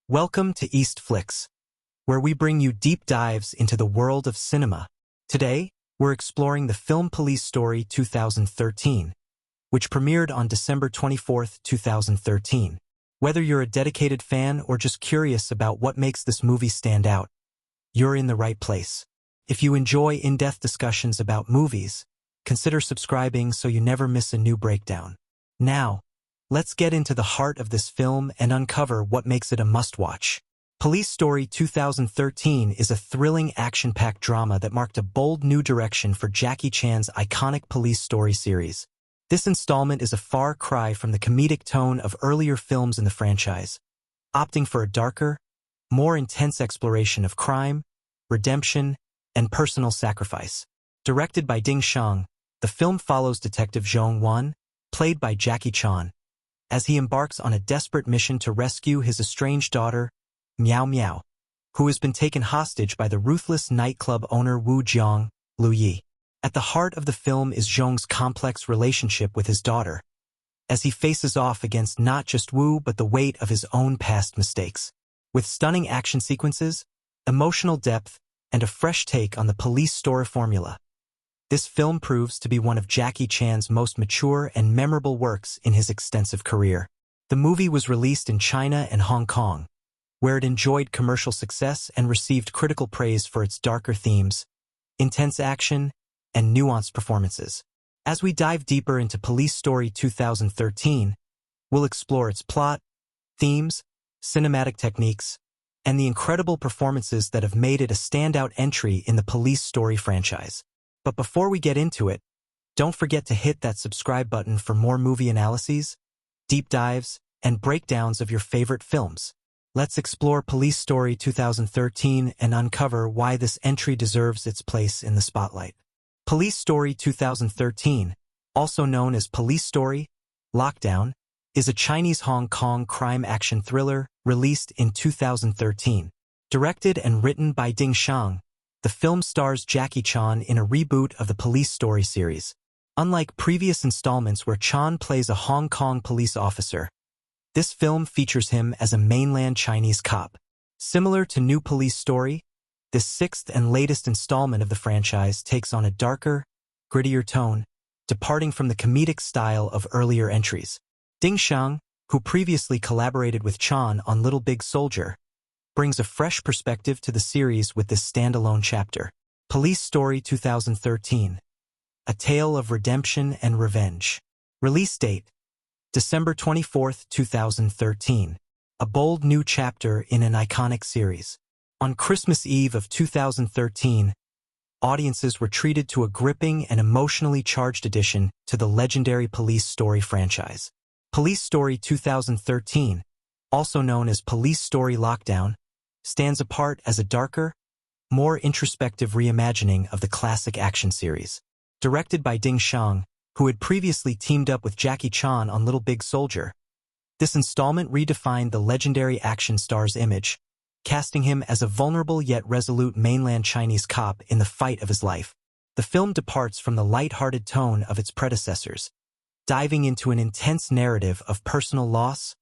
Welcome to East Flicks, where we bring you deep dives into the world of cinema. Today, we're exploring the film Police Story 2013, which premiered on December 24, 2013. Whether you're a dedicated fan or just curious about what makes this movie stand out, you're in the right place. If you enjoy in-depth discussions about movies, consider subscribing so you never miss a new breakdown. Now, let's get into the heart of this film and uncover what makes it a must-watch. Police Story 2013 is a thrilling action-packed drama that marked a bold new direction for Jackie Chan's iconic Police Story series. This installment is a far cry from the comedic tone of earlier films in the franchise, opting for a darker, more intense exploration of crime, redemption, and personal sacrifice. Directed by Sheng, the film follows Detective Zhong, played by Jackie Chan, as he embarks on a desperate mission to rescue his estranged daughter, Miao Miao, who has been taken hostage by the ruthless nightclub owner Wu Jiang, Lu Yi. At the heart of the film is Zhong's complex relationship with his daughter, as he faces off against not just Wu but the weight of his own past mistakes. With stunning action sequences, emotional depth, and a fresh take on the police story formula, this film proves to be one of Jackie Chan's most mature and memorable works in his extensive career. The movie was released in China and Hong Kong, where it enjoyed commercial success and received critical praise for its darker themes, intense action, and nuanced performances. As we dive deeper into Police Story 2013, we'll explore its plot, themes, cinematic techniques, and the incredible performances that have made it a standout entry in the Police Story franchise. But before we get into it, don't forget to hit that subscribe button for more movie analyses, deep dives, and breakdowns of your favorite films. Let's explore Police Story 2013 and uncover why this entry deserves its place in the spotlight. Police Story 2013, also known as Police Story, Lockdown, is a Chinese Hong Kong crime action thriller released in 2013. Directed and written by Sheng, the film stars Jackie Chan in a reboot of the Police Story series. Unlike previous installments where Chan plays a Hong Kong police officer, this film features him as a mainland Chinese cop. Similar to New Police Story, this sixth and latest installment of the franchise takes on a darker, grittier tone, departing from the comedic style of earlier entries. Sheng, who previously collaborated with Chan on Little Big Soldier, brings a fresh perspective to the series with this standalone chapter. Police Story 2013, A Tale of Redemption and Revenge. Release date, December 24, 2013. A bold new chapter in an iconic series. On Christmas Eve of 2013, audiences were treated to a gripping and emotionally charged addition to the legendary Police Story franchise. Police Story 2013, also known as Police Story Lockdown, stands apart as a darker, more introspective reimagining of the classic action series. Directed by Sheng, who had previously teamed up with Jackie Chan on Little Big Soldier, this installment redefined the legendary action star's image, casting him as a vulnerable yet resolute mainland Chinese cop in the fight of his life. The film departs from the light-hearted tone of its predecessors, diving into an intense narrative of personal loss,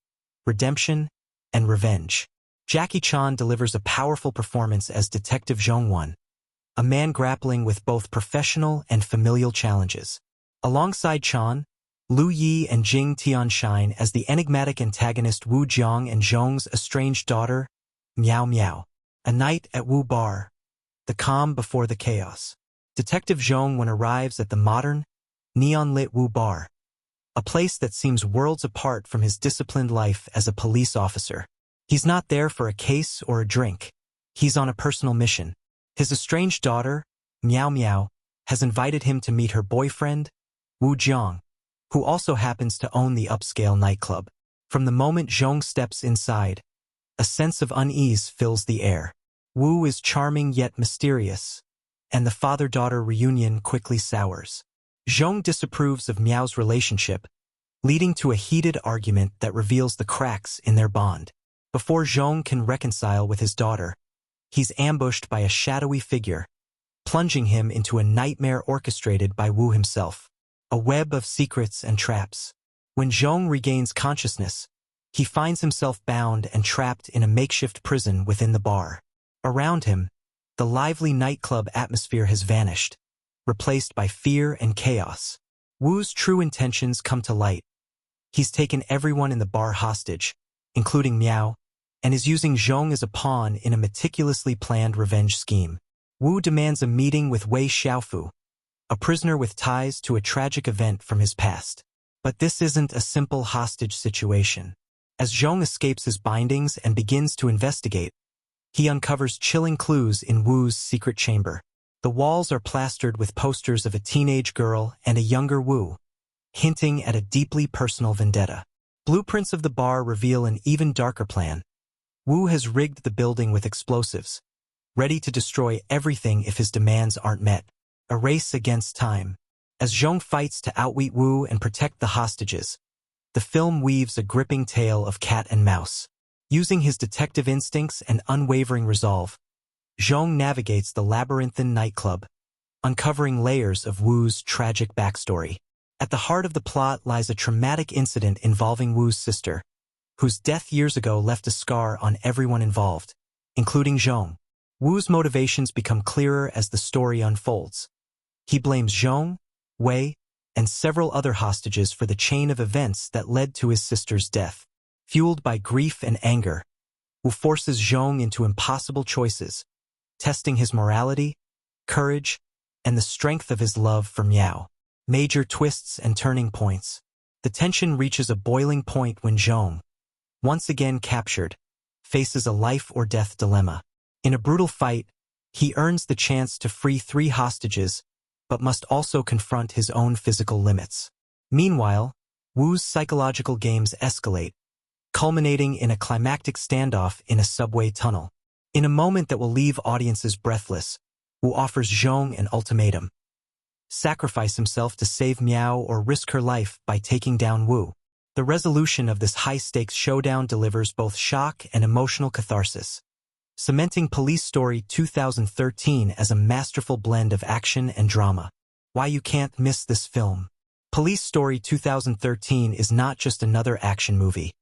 redemption, and revenge. Jackie Chan delivers a powerful performance as Detective Zhong, a man grappling with both professional and familial challenges. Alongside Chan, Lu Yi and Jing Tian shine as the enigmatic antagonist Wu Jiang and Zhong's estranged daughter, Miao Miao. A night at Wu Bar, the calm before the chaos. Detective Zhong arrives at the modern, neon-lit Wu Bar, a place that seems worlds apart from his disciplined life as a police officer. He's not there for a case or a drink. He's on a personal mission. His estranged daughter, Miao Miao, has invited him to meet her boyfriend, Wu Jiang, who also happens to own the upscale nightclub. From the moment Zhong steps inside, a sense of unease fills the air. Wu is charming yet mysterious, and the father-daughter reunion quickly sours. Zhong disapproves of Miao's relationship, leading to a heated argument that reveals the cracks in their bond. Before Zhong can reconcile with his daughter, he's ambushed by a shadowy figure, plunging him into a nightmare orchestrated by Wu himself. A web of secrets and traps. When Zhong regains consciousness, He finds himself bound and trapped in a makeshift prison within the bar. Around him, the lively nightclub atmosphere has vanished, replaced by fear and chaos. Wu's true intentions come to light. He's taken everyone in the bar hostage, including Miao, and is using Sheng as a pawn in a meticulously planned revenge scheme. Wu demands a meeting with Wei Xiaofu, a prisoner with ties to a tragic event from his past. But this isn't a simple hostage situation. As Sheng escapes his bindings and begins to investigate, he uncovers chilling clues in Wu's secret chamber. The walls are plastered with posters of a teenage girl and a younger Wu, hinting at a deeply personal vendetta. Blueprints of the bar reveal an even darker plan. Wu has rigged the building with explosives, ready to destroy everything if his demands aren't met. A race against time. As Sheng fights to outwit Wu and protect the hostages, the film weaves a gripping tale of cat and mouse. Using his detective instincts and unwavering resolve, Sheng navigates the labyrinthine nightclub, uncovering layers of Wu's tragic backstory. At the heart of the plot lies a traumatic incident involving Wu's sister, whose death years ago left a scar on everyone involved, including Sheng. Wu's motivations become clearer as the story unfolds. He blames Sheng, Wei, and several other hostages for the chain of events that led to his sister's death. Fueled by grief and anger, Wu forces Sheng into impossible choices, testing his morality, courage, and the strength of his love for Miao. Major twists and turning points. The tension reaches a boiling point when Sheng, once again captured, faces a life-or-death dilemma. In a brutal fight, he earns the chance to free 3 hostages, but must also confront his own physical limits. Meanwhile, Wu's psychological games escalate, culminating in a climactic standoff in a subway tunnel. In a moment that will leave audiences breathless, Wu offers Sheng an ultimatum: sacrifice himself to save Miao or risk her life by taking down Wu. The resolution of this high-stakes showdown delivers both shock and emotional catharsis, cementing Police Story 2013 as a masterful blend of action and drama. Why you can't miss this film. Police Story 2013 is not just another action movie.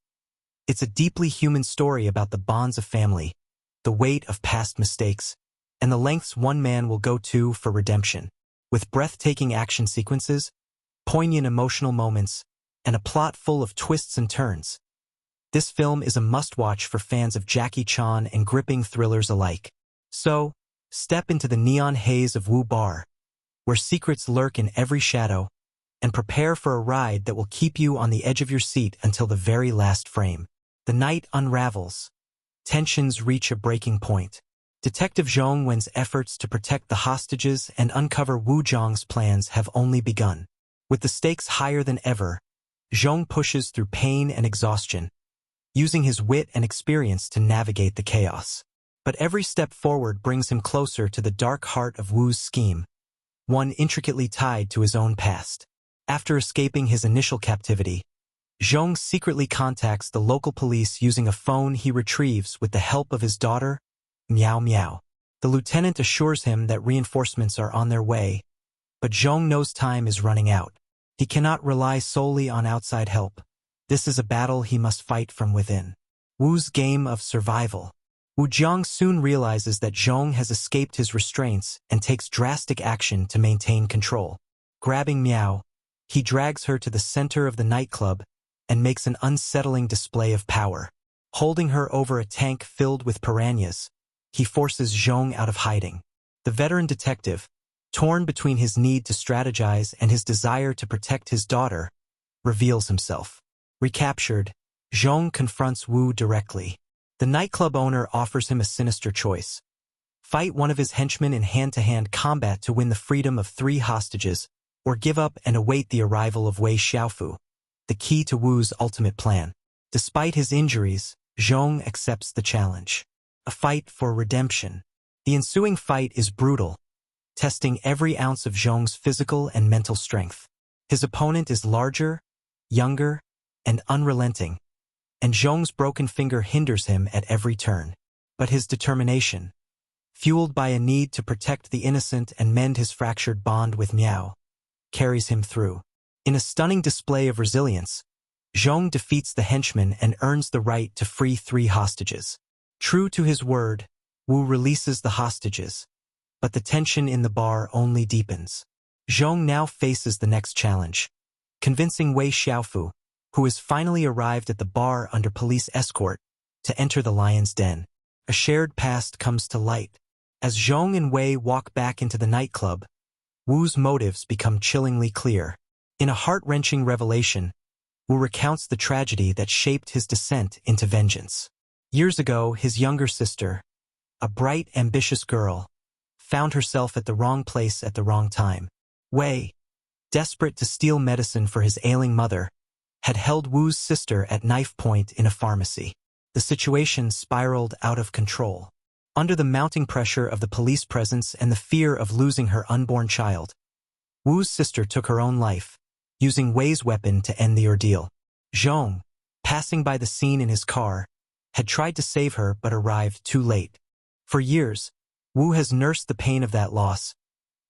It's a deeply human story about the bonds of family, the weight of past mistakes, and the lengths one man will go to for redemption. With breathtaking action sequences, poignant emotional moments, and a plot full of twists and turns, this film is a must-watch for fans of Jackie Chan and gripping thrillers alike. So, step into the neon haze of Wu Bar, where secrets lurk in every shadow, and prepare for a ride that will keep you on the edge of your seat until the very last frame. The night unravels. Tensions reach a breaking point. Detective Sheng Wen's efforts to protect the hostages and uncover Wu Zhang's plans have only begun. With the stakes higher than ever, Sheng pushes through pain and exhaustion, using his wit and experience to navigate the chaos. But every step forward brings him closer to the dark heart of Wu's scheme, one intricately tied to his own past. After escaping his initial captivity, Sheng secretly contacts the local police using a phone he retrieves with the help of his daughter, Miao Miao. The lieutenant assures him that reinforcements are on their way, but Sheng knows time is running out. He cannot rely solely on outside help. This is a battle he must fight from within. Wu's game of survival. Wu Zhang soon realizes that Sheng has escaped his restraints and takes drastic action to maintain control. Grabbing Miao, he drags her to the center of the nightclub and makes an unsettling display of power. Holding her over a tank filled with piranhas, he forces Sheng out of hiding. The veteran detective, torn between his need to strategize and his desire to protect his daughter, reveals himself. Recaptured, Sheng confronts Wu directly. The nightclub owner offers him a sinister choice: fight one of his henchmen in hand-to-hand combat to win the freedom of 3 hostages, or give up and await the arrival of Wei Xiaofu, the key to Wu's ultimate plan. Despite his injuries, Sheng accepts the challenge. A fight for redemption. The ensuing fight is brutal, testing every ounce of Sheng's physical and mental strength. His opponent is larger, younger, and unrelenting, and Sheng's broken finger hinders him at every turn. But his determination, fueled by a need to protect the innocent and mend his fractured bond with Miao, carries him through. In a stunning display of resilience, Sheng defeats the henchman and earns the right to free 3 hostages. True to his word, Wu releases the hostages, but the tension in the bar only deepens. Sheng now faces the next challenge, convincing Wei Xiaofu, who has finally arrived at the bar under police escort, to enter the lion's den. A shared past comes to light. As Sheng and Wei walk back into the nightclub, Wu's motives become chillingly clear. In a heart-wrenching revelation, Wu recounts the tragedy that shaped his descent into vengeance. Years ago, his younger sister, a bright, ambitious girl, found herself at the wrong place at the wrong time. Wei, desperate to steal medicine for his ailing mother, had held Wu's sister at knife point in a pharmacy. The situation spiraled out of control. Under the mounting pressure of the police presence and the fear of losing her unborn child, Wu's sister took her own life, using Wei's weapon to end the ordeal. Sheng, passing by the scene in his car, had tried to save her but arrived too late. For years, Wu has nursed the pain of that loss,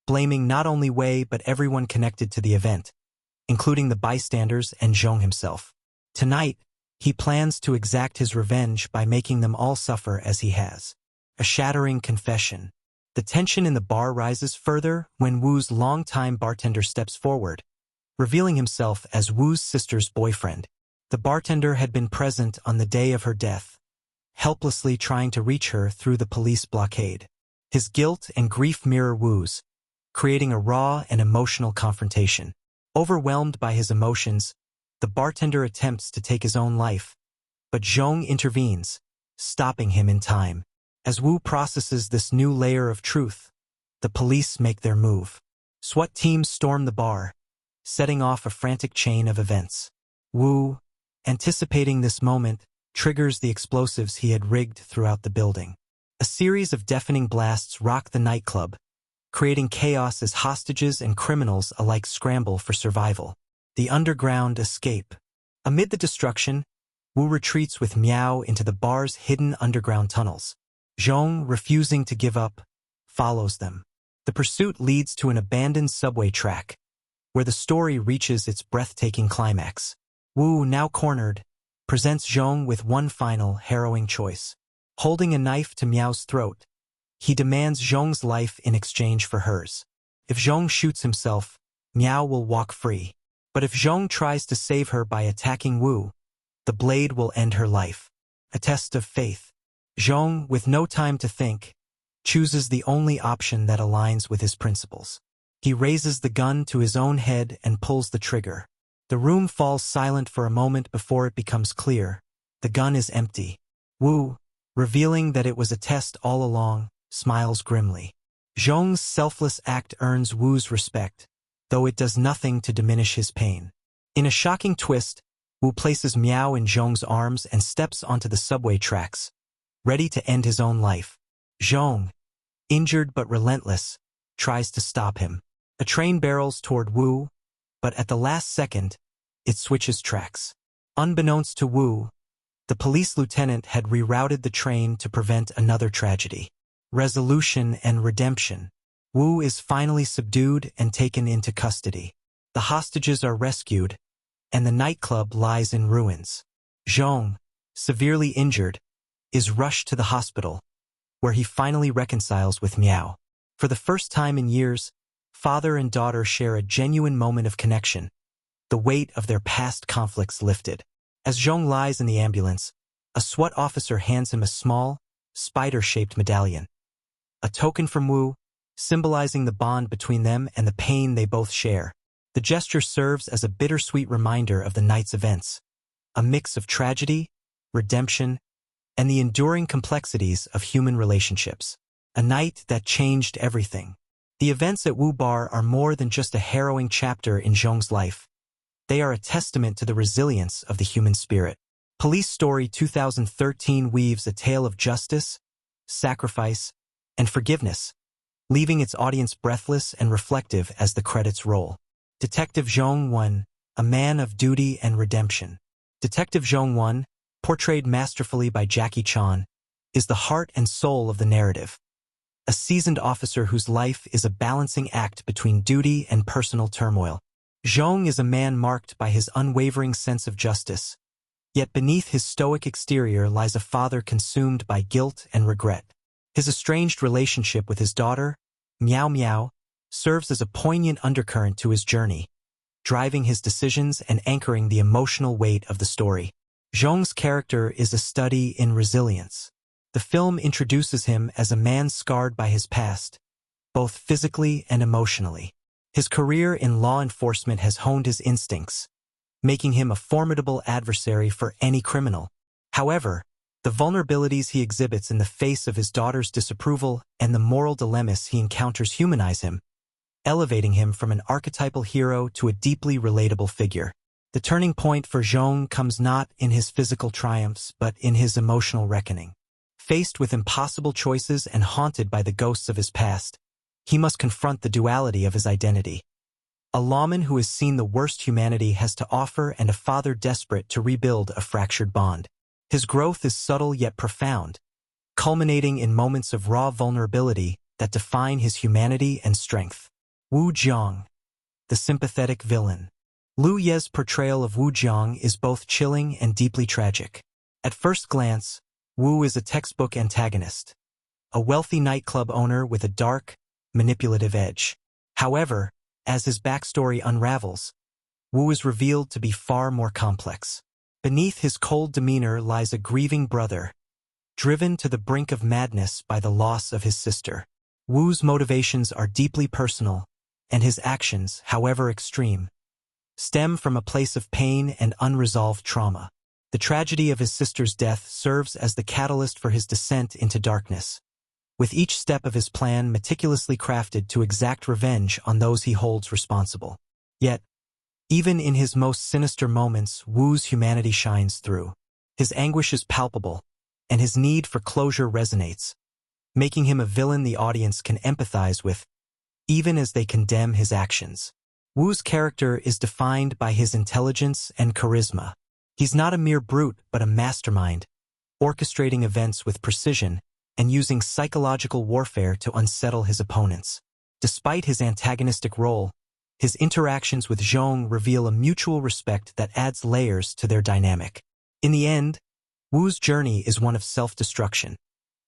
blaming not only Wei but everyone connected to the event, including the bystanders and Sheng himself. Tonight, he plans to exact his revenge by making them all suffer as he has. A shattering confession. The tension in the bar rises further when Wu's longtime bartender steps forward, revealing himself as Wu's sister's boyfriend. The bartender had been present on the day of her death, helplessly trying to reach her through the police blockade. His guilt and grief mirror Wu's, creating a raw and emotional confrontation. Overwhelmed by his emotions, the bartender attempts to take his own life, but Sheng intervenes, stopping him in time. As Wu processes this new layer of truth, the police make their move. SWAT teams storm the bar, setting off a frantic chain of events. Wu, anticipating this moment, triggers the explosives he had rigged throughout the building. A series of deafening blasts rock the nightclub, creating chaos as hostages and criminals alike scramble for survival. The underground escape. Amid the destruction, Wu retreats with Miao into the bar's hidden underground tunnels. Sheng, refusing to give up, follows them. The pursuit leads to an abandoned subway track, where the story reaches its breathtaking climax. Wu, now cornered, presents Sheng with one final, harrowing choice. Holding a knife to Miao's throat, he demands Zhong's life in exchange for hers. If Sheng shoots himself, Miao will walk free. But if Sheng tries to save her by attacking Wu, the blade will end her life. A test of faith. Sheng, with no time to think, chooses the only option that aligns with his principles. He raises the gun to his own head and pulls the trigger. The room falls silent for a moment before it becomes clear. The gun is empty. Wu, revealing that it was a test all along, smiles grimly. Zhong's selfless act earns Wu's respect, though it does nothing to diminish his pain. In a shocking twist, Wu places Miao in Zhong's arms and steps onto the subway tracks, ready to end his own life. Sheng, injured but relentless, tries to stop him. A train barrels toward Wu, but at the last second, it switches tracks. Unbeknownst to Wu, the police lieutenant had rerouted the train to prevent another tragedy. Resolution and redemption. Wu is finally subdued and taken into custody. The hostages are rescued, and the nightclub lies in ruins. Sheng, severely injured, is rushed to the hospital, where he finally reconciles with Miao. For the first time in years, father and daughter share a genuine moment of connection, the weight of their past conflicts lifted. As Sheng lies in the ambulance, a SWAT officer hands him a small, spider-shaped medallion, a token from Wu, symbolizing the bond between them and the pain they both share. The gesture serves as a bittersweet reminder of the night's events, a mix of tragedy, redemption, and the enduring complexities of human relationships. A night that changed everything. The events at Wu Bar are more than just a harrowing chapter in Zhong's life. They are a testament to the resilience of the human spirit. Police Story 2013 weaves a tale of justice, sacrifice, and forgiveness, leaving its audience breathless and reflective as the credits roll. Detective Zhong 1, a man of duty and redemption. Detective Zhong 1, portrayed masterfully by Jackie Chan, is the heart and soul of the narrative. A seasoned officer whose life is a balancing act between duty and personal turmoil. Sheng is a man marked by his unwavering sense of justice, yet beneath his stoic exterior lies a father consumed by guilt and regret. His estranged relationship with his daughter, Miao Miao, serves as a poignant undercurrent to his journey, driving his decisions and anchoring the emotional weight of the story. Zhong's character is a study in resilience. The film introduces him as a man scarred by his past, both physically and emotionally. His career in law enforcement has honed his instincts, making him a formidable adversary for any criminal. However, the vulnerabilities he exhibits in the face of his daughter's disapproval and the moral dilemmas he encounters humanize him, elevating him from an archetypal hero to a deeply relatable figure. The turning point for Sheng comes not in his physical triumphs but in his emotional reckoning. Faced with impossible choices and haunted by the ghosts of his past, he must confront the duality of his identity. A lawman who has seen the worst humanity has to offer and a father desperate to rebuild a fractured bond. His growth is subtle yet profound, culminating in moments of raw vulnerability that define his humanity and strength. Wu Jiang, the sympathetic villain. Liu Ye's portrayal of Wu Jiang is both chilling and deeply tragic. At first glance, Wu is a textbook antagonist, a wealthy nightclub owner with a dark, manipulative edge. However, as his backstory unravels, Wu is revealed to be far more complex. Beneath his cold demeanor lies a grieving brother, driven to the brink of madness by the loss of his sister. Wu's motivations are deeply personal, and his actions, however extreme, stem from a place of pain and unresolved trauma. The tragedy of his sister's death serves as the catalyst for his descent into darkness, with each step of his plan meticulously crafted to exact revenge on those he holds responsible. Yet, even in his most sinister moments, Wu's humanity shines through. His anguish is palpable, and his need for closure resonates, making him a villain the audience can empathize with, even as they condemn his actions. Wu's character is defined by his intelligence and charisma. He's not a mere brute but a mastermind, orchestrating events with precision and using psychological warfare to unsettle his opponents. Despite his antagonistic role, his interactions with Sheng reveal a mutual respect that adds layers to their dynamic. In the end, Wu's journey is one of self-destruction,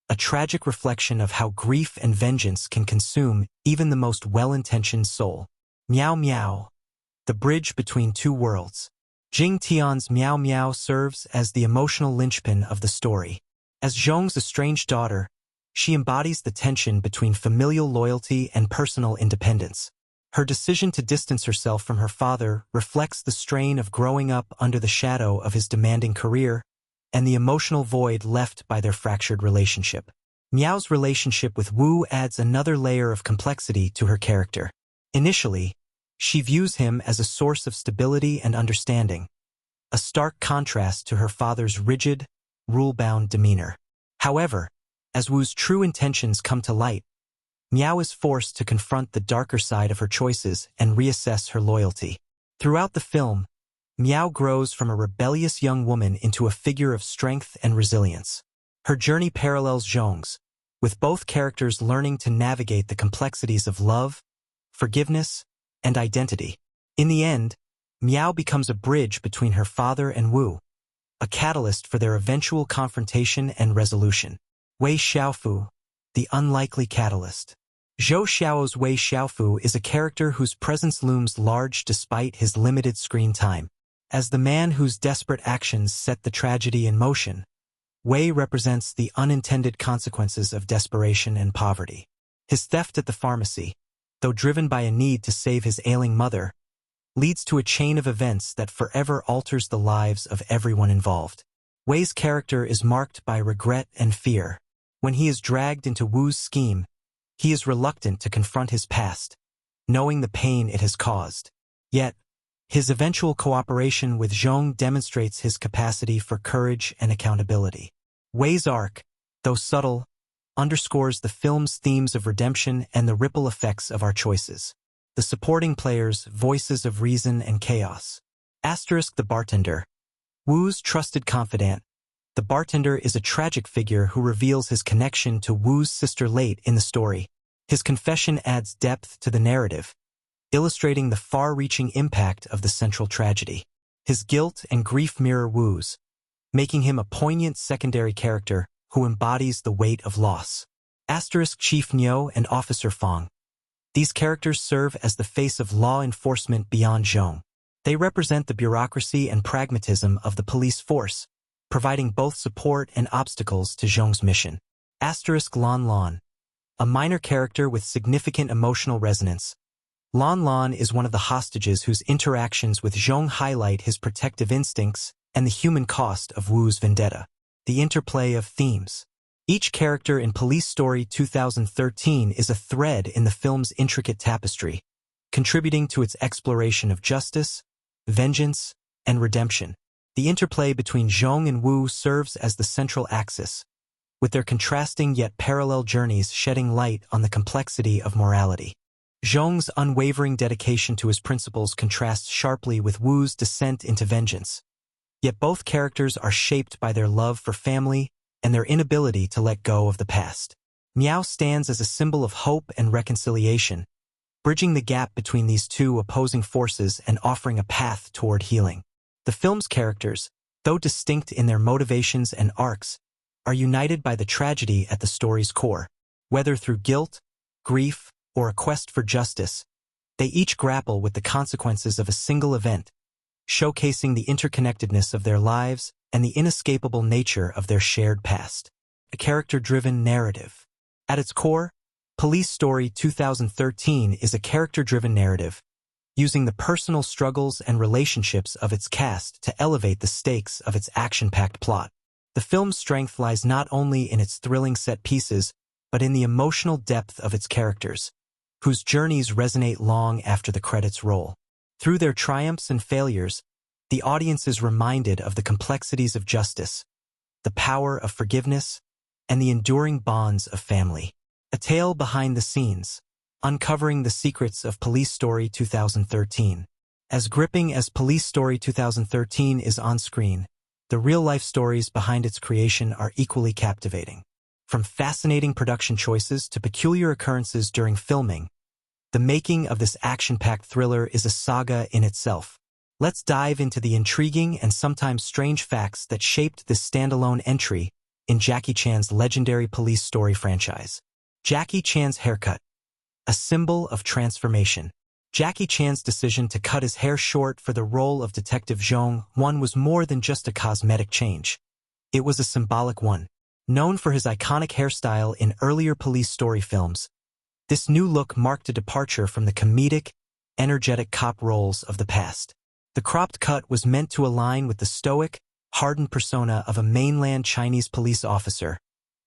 a tragic reflection of how grief and vengeance can consume even the most well-intentioned soul. Miao Miao, the bridge between two worlds. Jing Tian's Miao Miao serves as the emotional linchpin of the story. As Zhong's estranged daughter, she embodies the tension between familial loyalty and personal independence. Her decision to distance herself from her father reflects the strain of growing up under the shadow of his demanding career and the emotional void left by their fractured relationship. Miao's relationship with Wu adds another layer of complexity to her character. Initially, she views him as a source of stability and understanding, a stark contrast to her father's rigid, rule-bound demeanor. However, as Wu's true intentions come to light, Miao is forced to confront the darker side of her choices and reassess her loyalty. Throughout the film, Miao grows from a rebellious young woman into a figure of strength and resilience. Her journey parallels Zhong's, with both characters learning to navigate the complexities of love, forgiveness, and identity. In the end, Miao becomes a bridge between her father and Wu, a catalyst for their eventual confrontation and resolution. Wei Xiaofu, the unlikely catalyst. Zhou Xiao's Wei Xiaofu is a character whose presence looms large despite his limited screen time. As the man whose desperate actions set the tragedy in motion, Wei represents the unintended consequences of desperation and poverty. His theft at the pharmacy, though driven by a need to save his ailing mother, leads to a chain of events that forever alters the lives of everyone involved. Wei's character is marked by regret and fear. When he is dragged into Wu's scheme, he is reluctant to confront his past, knowing the pain it has caused. Yet, his eventual cooperation with Sheng demonstrates his capacity for courage and accountability. Wei's arc, though subtle, underscores the film's themes of redemption and the ripple effects of our choices. The supporting players, voices of reason and chaos. Asterisk the bartender. Wu's trusted confidant. The bartender is a tragic figure who reveals his connection to Wu's sister late in the story. His confession adds depth to the narrative, illustrating the far-reaching impact of the central tragedy. His guilt and grief mirror Wu's, making him a poignant secondary character who embodies the weight of loss. Chief Niu and Officer Fong. These characters serve as the face of law enforcement beyond Zhong. They represent the bureaucracy and pragmatism of the police force, providing both support and obstacles to Zhong's mission. Lan Lan. A minor character with significant emotional resonance. Lan Lan is one of the hostages whose interactions with Zhong highlight his protective instincts and the human cost of Wu's vendetta. The interplay of themes. Each character in Police Story 2013 is a thread in the film's intricate tapestry, contributing to its exploration of justice, vengeance, and redemption. The interplay between Zhong and Wu serves as the central axis, with their contrasting yet parallel journeys shedding light on the complexity of morality. Zhong's unwavering dedication to his principles contrasts sharply with Wu's descent into vengeance. Yet both characters are shaped by their love for family and their inability to let go of the past. Miao stands as a symbol of hope and reconciliation, bridging the gap between these two opposing forces and offering a path toward healing. The film's characters, though distinct in their motivations and arcs, are united by the tragedy at the story's core. Whether through guilt, grief, or a quest for justice, they each grapple with the consequences of a single event, showcasing the interconnectedness of their lives and the inescapable nature of their shared past. A character-driven narrative. At its core, Police Story 2013 is a character-driven narrative, using the personal struggles and relationships of its cast to elevate the stakes of its action-packed plot. The film's strength lies not only in its thrilling set pieces, but in the emotional depth of its characters, whose journeys resonate long after the credits roll. Through their triumphs and failures, the audience is reminded of the complexities of justice, the power of forgiveness, and the enduring bonds of family. A tale behind the scenes, uncovering the secrets of Police Story 2013. As gripping as Police Story 2013 is on screen, the real-life stories behind its creation are equally captivating. From fascinating production choices to peculiar occurrences during filming, the making of this action-packed thriller is a saga in itself. Let's dive into the intriguing and sometimes strange facts that shaped this standalone entry in Jackie Chan's legendary Police Story franchise. Jackie Chan's haircut. A symbol of transformation. Jackie Chan's decision to cut his hair short for the role of Detective Zhong was more than just a cosmetic change. It was a symbolic one. Known for his iconic hairstyle in earlier Police Story films, this new look marked a departure from the comedic, energetic cop roles of the past. The cropped cut was meant to align with the stoic, hardened persona of a mainland Chinese police officer,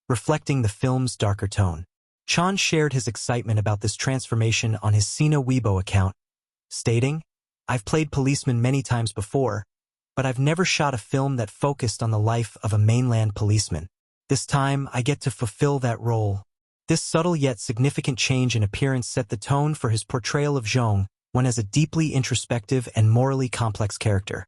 reflecting the film's darker tone. Chen shared his excitement about this transformation on his Sina Weibo account, stating, "I've played policeman many times before, but I've never shot a film that focused on the life of a mainland policeman. This time, I get to fulfill that role." This subtle yet significant change in appearance set the tone for his portrayal of Zhong as a deeply introspective and morally complex character,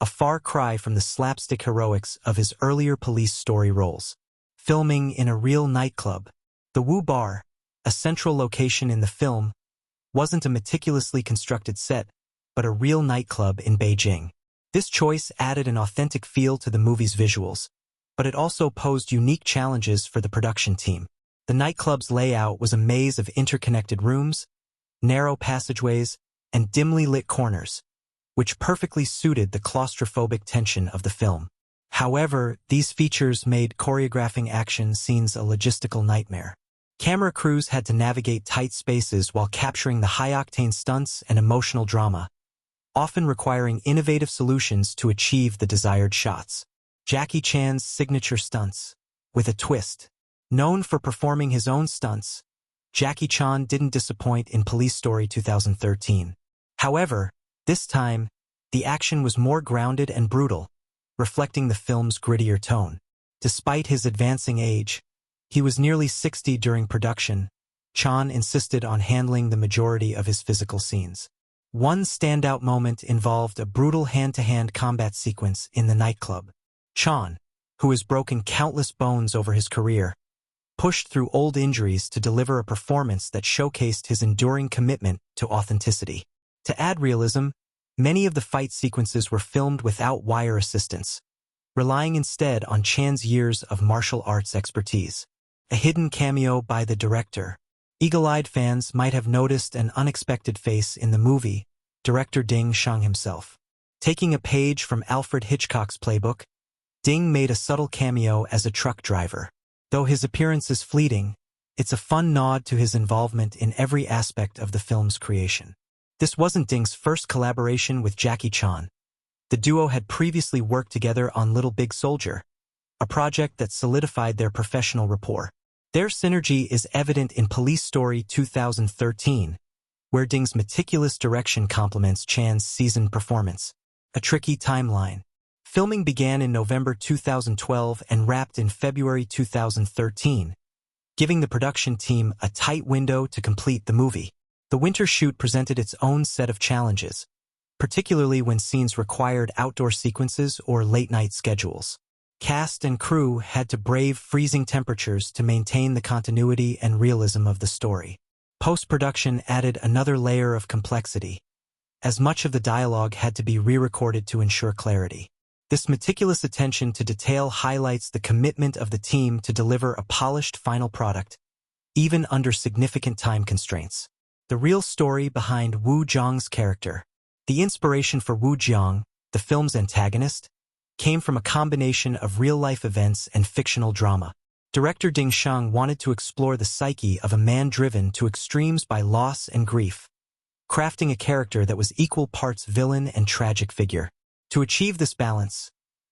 a far cry from the slapstick heroics of his earlier Police Story roles. Filming in a real nightclub. The Wu Bar, a central location in the film, wasn't a meticulously constructed set, but a real nightclub in Beijing. This choice added an authentic feel to the movie's visuals, but it also posed unique challenges for the production team. The nightclub's layout was a maze of interconnected rooms, narrow passageways, and dimly lit corners, which perfectly suited the claustrophobic tension of the film. However, these features made choreographing action scenes a logistical nightmare. Camera crews had to navigate tight spaces while capturing the high-octane stunts and emotional drama, often requiring innovative solutions to achieve the desired shots. Jackie Chan's signature stunts. With a twist. Known for performing his own stunts, Jackie Chan didn't disappoint in Police Story 2013. However, this time, the action was more grounded and brutal, reflecting the film's grittier tone. Despite his advancing age, he was nearly 60 during production, Chan insisted on handling the majority of his physical scenes. One standout moment involved a brutal hand-to-hand combat sequence in the nightclub. Chan, who has broken countless bones over his career, pushed through old injuries to deliver a performance that showcased his enduring commitment to authenticity. To add realism, many of the fight sequences were filmed without wire assistance, relying instead on Chan's years of martial arts expertise. A hidden cameo by the director. Eagle-eyed fans might have noticed an unexpected face in the movie, director Sheng himself. Taking a page from Alfred Hitchcock's playbook, Ding made a subtle cameo as a truck driver. Though his appearance is fleeting, it's a fun nod to his involvement in every aspect of the film's creation. This wasn't Ding's first collaboration with Jackie Chan. The duo had previously worked together on Little Big Soldier, a project that solidified their professional rapport. Their synergy is evident in Police Story 2013, where Ding's meticulous direction complements Chan's seasoned performance. A tricky timeline. Filming began in November 2012 and wrapped in February 2013, giving the production team a tight window to complete the movie. The winter shoot presented its own set of challenges, particularly when scenes required outdoor sequences or late-night schedules. Cast and crew had to brave freezing temperatures to maintain the continuity and realism of the story. Post-production added another layer of complexity, as much of the dialogue had to be re-recorded to ensure clarity. This meticulous attention to detail highlights the commitment of the team to deliver a polished final product, even under significant time constraints. The real story behind Wu Jiang's character. The inspiration for Wu Jiang, the film's antagonist, came from a combination of real-life events and fictional drama. Director Sheng wanted to explore the psyche of a man driven to extremes by loss and grief, crafting a character that was equal parts villain and tragic figure. To achieve this balance,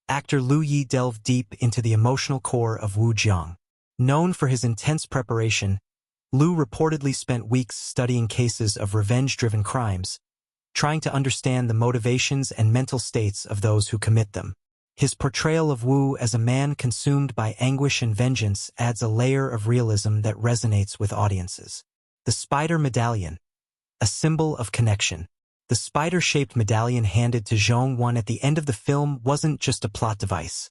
actor Liu Yi delved deep into the emotional core of Wu Jiang. Known for his intense preparation, Liu reportedly spent weeks studying cases of revenge-driven crimes, trying to understand the motivations and mental states of those who commit them. His portrayal of Wu as a man consumed by anguish and vengeance adds a layer of realism that resonates with audiences. The Spider Medallion, a symbol of connection. The spider-shaped medallion handed to Zhong Wan at the end of the film wasn't just a plot device.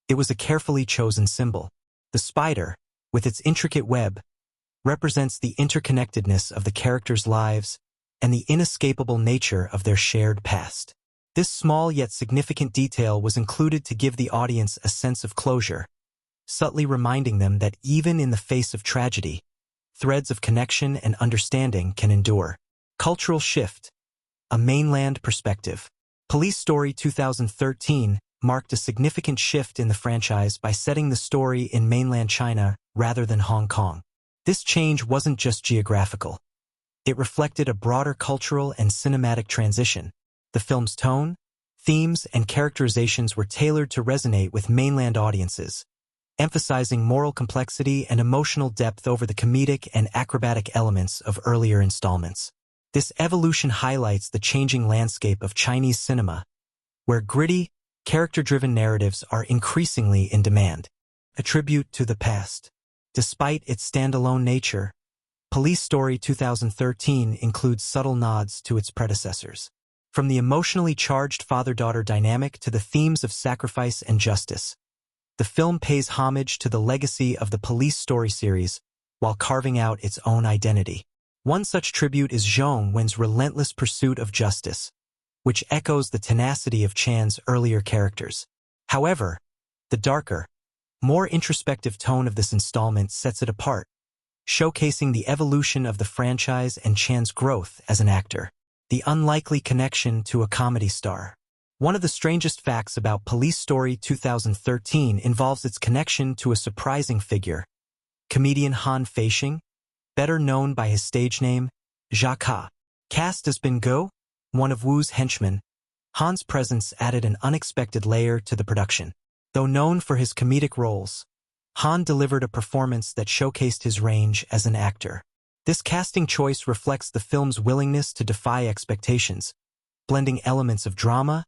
It was a carefully chosen symbol. The spider, with its intricate web, represents the interconnectedness of the characters' lives and the inescapable nature of their shared past. This small yet significant detail was included to give the audience a sense of closure, subtly reminding them that even in the face of tragedy, threads of connection and understanding can endure. Cultural shift. A mainland perspective. Police Story 2013 marked a significant shift in the franchise by setting the story in mainland China rather than Hong Kong. This change wasn't just geographical. It reflected a broader cultural and cinematic transition. The film's tone, themes, and characterizations were tailored to resonate with mainland audiences, emphasizing moral complexity and emotional depth over the comedic and acrobatic elements of earlier installments. This evolution highlights the changing landscape of Chinese cinema, where gritty, character-driven narratives are increasingly in demand. A tribute to the past. Despite its standalone nature, Police Story 2013 includes subtle nods to its predecessors. From the emotionally charged father-daughter dynamic to the themes of sacrifice and justice, the film pays homage to the legacy of the Police Story series while carving out its own identity. One such tribute is Zhong Wen's relentless pursuit of justice, which echoes the tenacity of Chan's earlier characters. However, the darker, more introspective tone of this installment sets it apart, showcasing the evolution of the franchise and Chan's growth as an actor. The unlikely connection to a comedy star. One of the strangest facts about Police Story 2013 involves its connection to a surprising figure, comedian Han Feisheng, better known by his stage name, Jia. Cast as Bin Go, one of Wu's henchmen, Han's presence added an unexpected layer to the production. Though known for his comedic roles, Han delivered a performance that showcased his range as an actor. This casting choice reflects the film's willingness to defy expectations, blending elements of drama,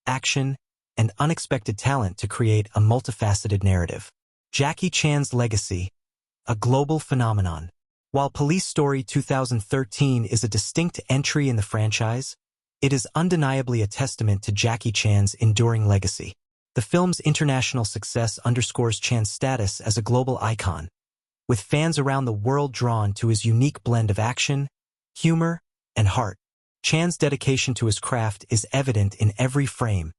action, and unexpected talent to create a multifaceted narrative. Jackie Chan's legacy, a global phenomenon. While Police Story 2013 is a distinct entry in the franchise, it is undeniably a testament to Jackie Chan's enduring legacy. The film's international success underscores Chan's status as a global icon, with fans around the world drawn to his unique blend of action, humor, and heart. Chan's dedication to his craft is evident in every frame,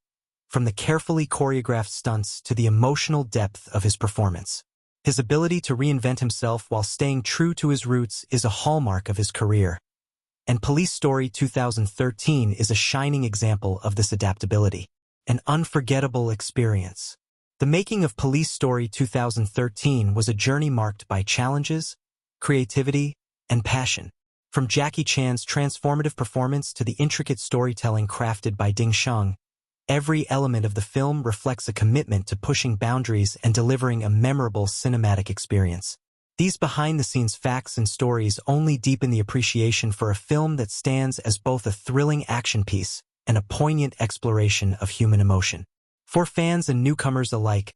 from the carefully choreographed stunts to the emotional depth of his performance. His ability to reinvent himself while staying true to his roots is a hallmark of his career, and Police Story 2013 is a shining example of this adaptability. An unforgettable experience. The making of Police Story 2013 was a journey marked by challenges, creativity, and passion. From Jackie Chan's transformative performance to the intricate storytelling crafted by Sheng, every element of the film reflects a commitment to pushing boundaries and delivering a memorable cinematic experience. These behind-the-scenes facts and stories only deepen the appreciation for a film that stands as both a thrilling action piece and a poignant exploration of human emotion. For fans and newcomers alike,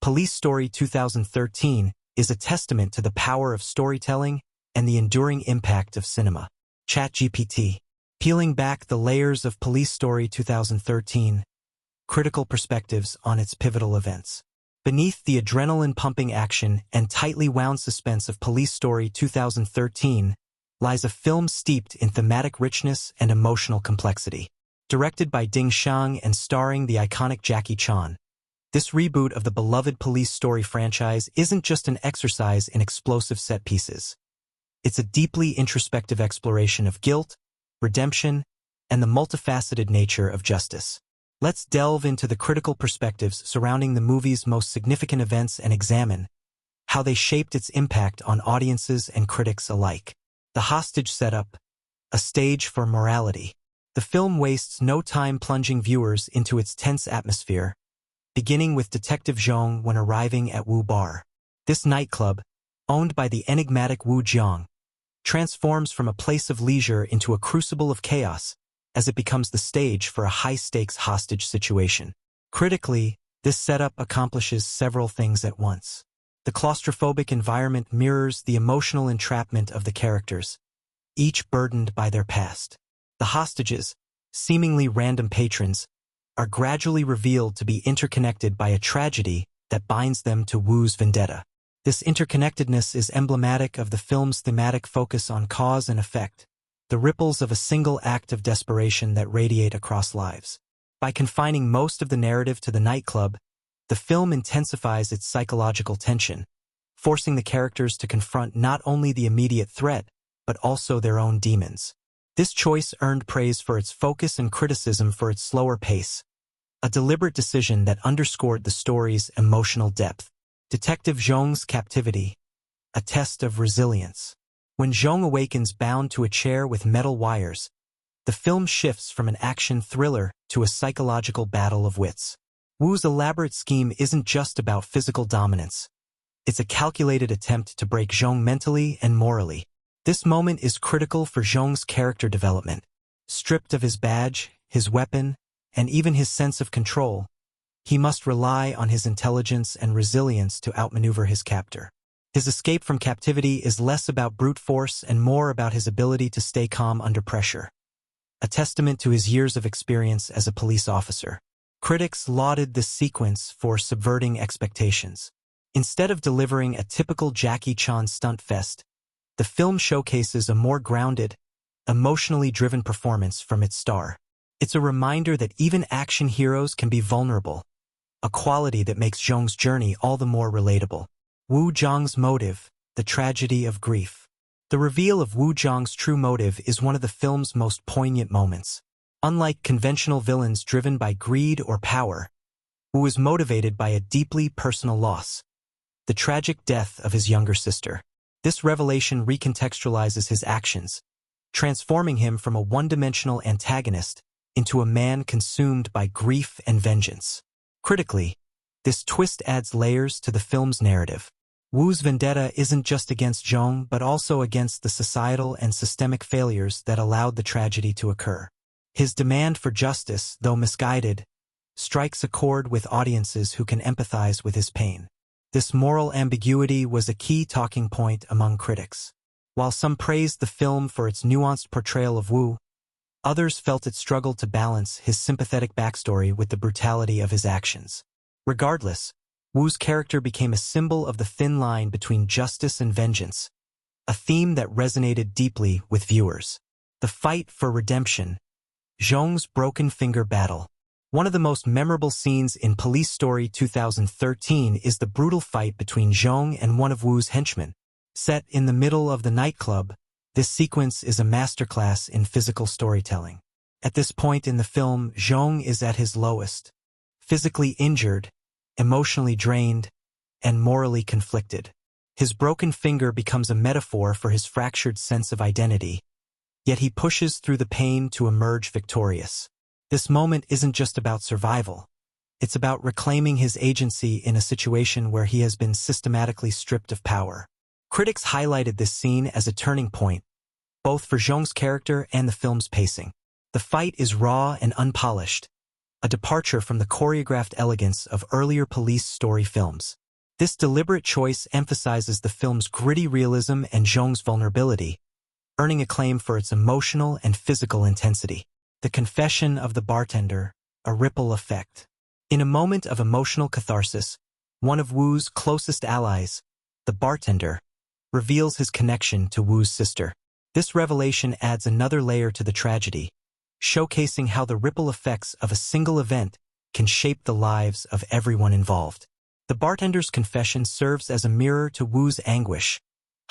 Police Story 2013 is a testament to the power of storytelling and the enduring impact of cinema. ChatGPT. Peeling back the layers of Police Story 2013, critical perspectives on its pivotal events. Beneath the adrenaline-pumping action and tightly wound suspense of Police Story 2013 lies a film steeped in thematic richness and emotional complexity. Directed by Sheng and starring the iconic Jackie Chan, this reboot of the beloved Police Story franchise isn't just an exercise in explosive set pieces. It's a deeply introspective exploration of guilt, redemption, and the multifaceted nature of justice. Let's delve into the critical perspectives surrounding the movie's most significant events and examine how they shaped its impact on audiences and critics alike. The hostage setup, a stage for morality. The film wastes no time plunging viewers into its tense atmosphere, beginning with Detective Shuying when arriving at Wu Bar. This nightclub, owned by the enigmatic Wu Jiang, transforms from a place of leisure into a crucible of chaos as it becomes the stage for a high-stakes hostage situation. Critically, this setup accomplishes several things at once. The claustrophobic environment mirrors the emotional entrapment of the characters, each burdened by their past. The hostages, seemingly random patrons, are gradually revealed to be interconnected by a tragedy that binds them to Wu's vendetta. This interconnectedness is emblematic of the film's thematic focus on cause and effect, the ripples of a single act of desperation that radiate across lives. By confining most of the narrative to the nightclub, the film intensifies its psychological tension, forcing the characters to confront not only the immediate threat, but also their own demons. This choice earned praise for its focus and criticism for its slower pace, a deliberate decision that underscored the story's emotional depth. Detective Zhong's captivity, a test of resilience. When Zhong awakens bound to a chair with metal wires, the film shifts from an action thriller to a psychological battle of wits. Wu's elaborate scheme isn't just about physical dominance. It's a calculated attempt to break Zhong mentally and morally. This moment is critical for Zhong's character development. Stripped of his badge, his weapon, and even his sense of control, he must rely on his intelligence and resilience to outmaneuver his captor. His escape from captivity is less about brute force and more about his ability to stay calm under pressure, a testament to his years of experience as a police officer. Critics lauded this sequence for subverting expectations. Instead of delivering a typical Jackie Chan stunt fest, the film showcases a more grounded, emotionally driven performance from its star. It's a reminder that even action heroes can be vulnerable, a quality that makes Zhong's journey all the more relatable. Wu Jiang's motive, the tragedy of grief. The reveal of Wu Jiang's true motive is one of the film's most poignant moments. Unlike conventional villains driven by greed or power, Wu is motivated by a deeply personal loss, the tragic death of his younger sister. This revelation recontextualizes his actions, transforming him from a one-dimensional antagonist into a man consumed by grief and vengeance. Critically, this twist adds layers to the film's narrative. Wu's vendetta isn't just against Zhong but also against the societal and systemic failures that allowed the tragedy to occur. His demand for justice, though misguided, strikes a chord with audiences who can empathize with his pain. This moral ambiguity was a key talking point among critics. While some praised the film for its nuanced portrayal of Wu, others felt it struggled to balance his sympathetic backstory with the brutality of his actions. Regardless, Wu's character became a symbol of the thin line between justice and vengeance, a theme that resonated deeply with viewers. The fight for redemption, Zhong's broken finger battle. One of the most memorable scenes in Police Story 2013 is the brutal fight between Zhong and one of Wu's henchmen. Set in the middle of the nightclub, this sequence is a masterclass in physical storytelling. At this point in the film, Zhong is at his lowest, physically injured, emotionally drained, and morally conflicted. His broken finger becomes a metaphor for his fractured sense of identity, yet he pushes through the pain to emerge victorious. This moment isn't just about survival. It's about reclaiming his agency in a situation where he has been systematically stripped of power. Critics highlighted this scene as a turning point, both for Zhong's character and the film's pacing. The fight is raw and unpolished, a departure from the choreographed elegance of earlier police story films. This deliberate choice emphasizes the film's gritty realism and Zhong's vulnerability, earning acclaim for its emotional and physical intensity. The confession of the bartender, a ripple effect. In a moment of emotional catharsis, one of Wu's closest allies, the bartender, reveals his connection to Wu's sister. This revelation adds another layer to the tragedy, showcasing how the ripple effects of a single event can shape the lives of everyone involved. The bartender's confession serves as a mirror to Wu's anguish,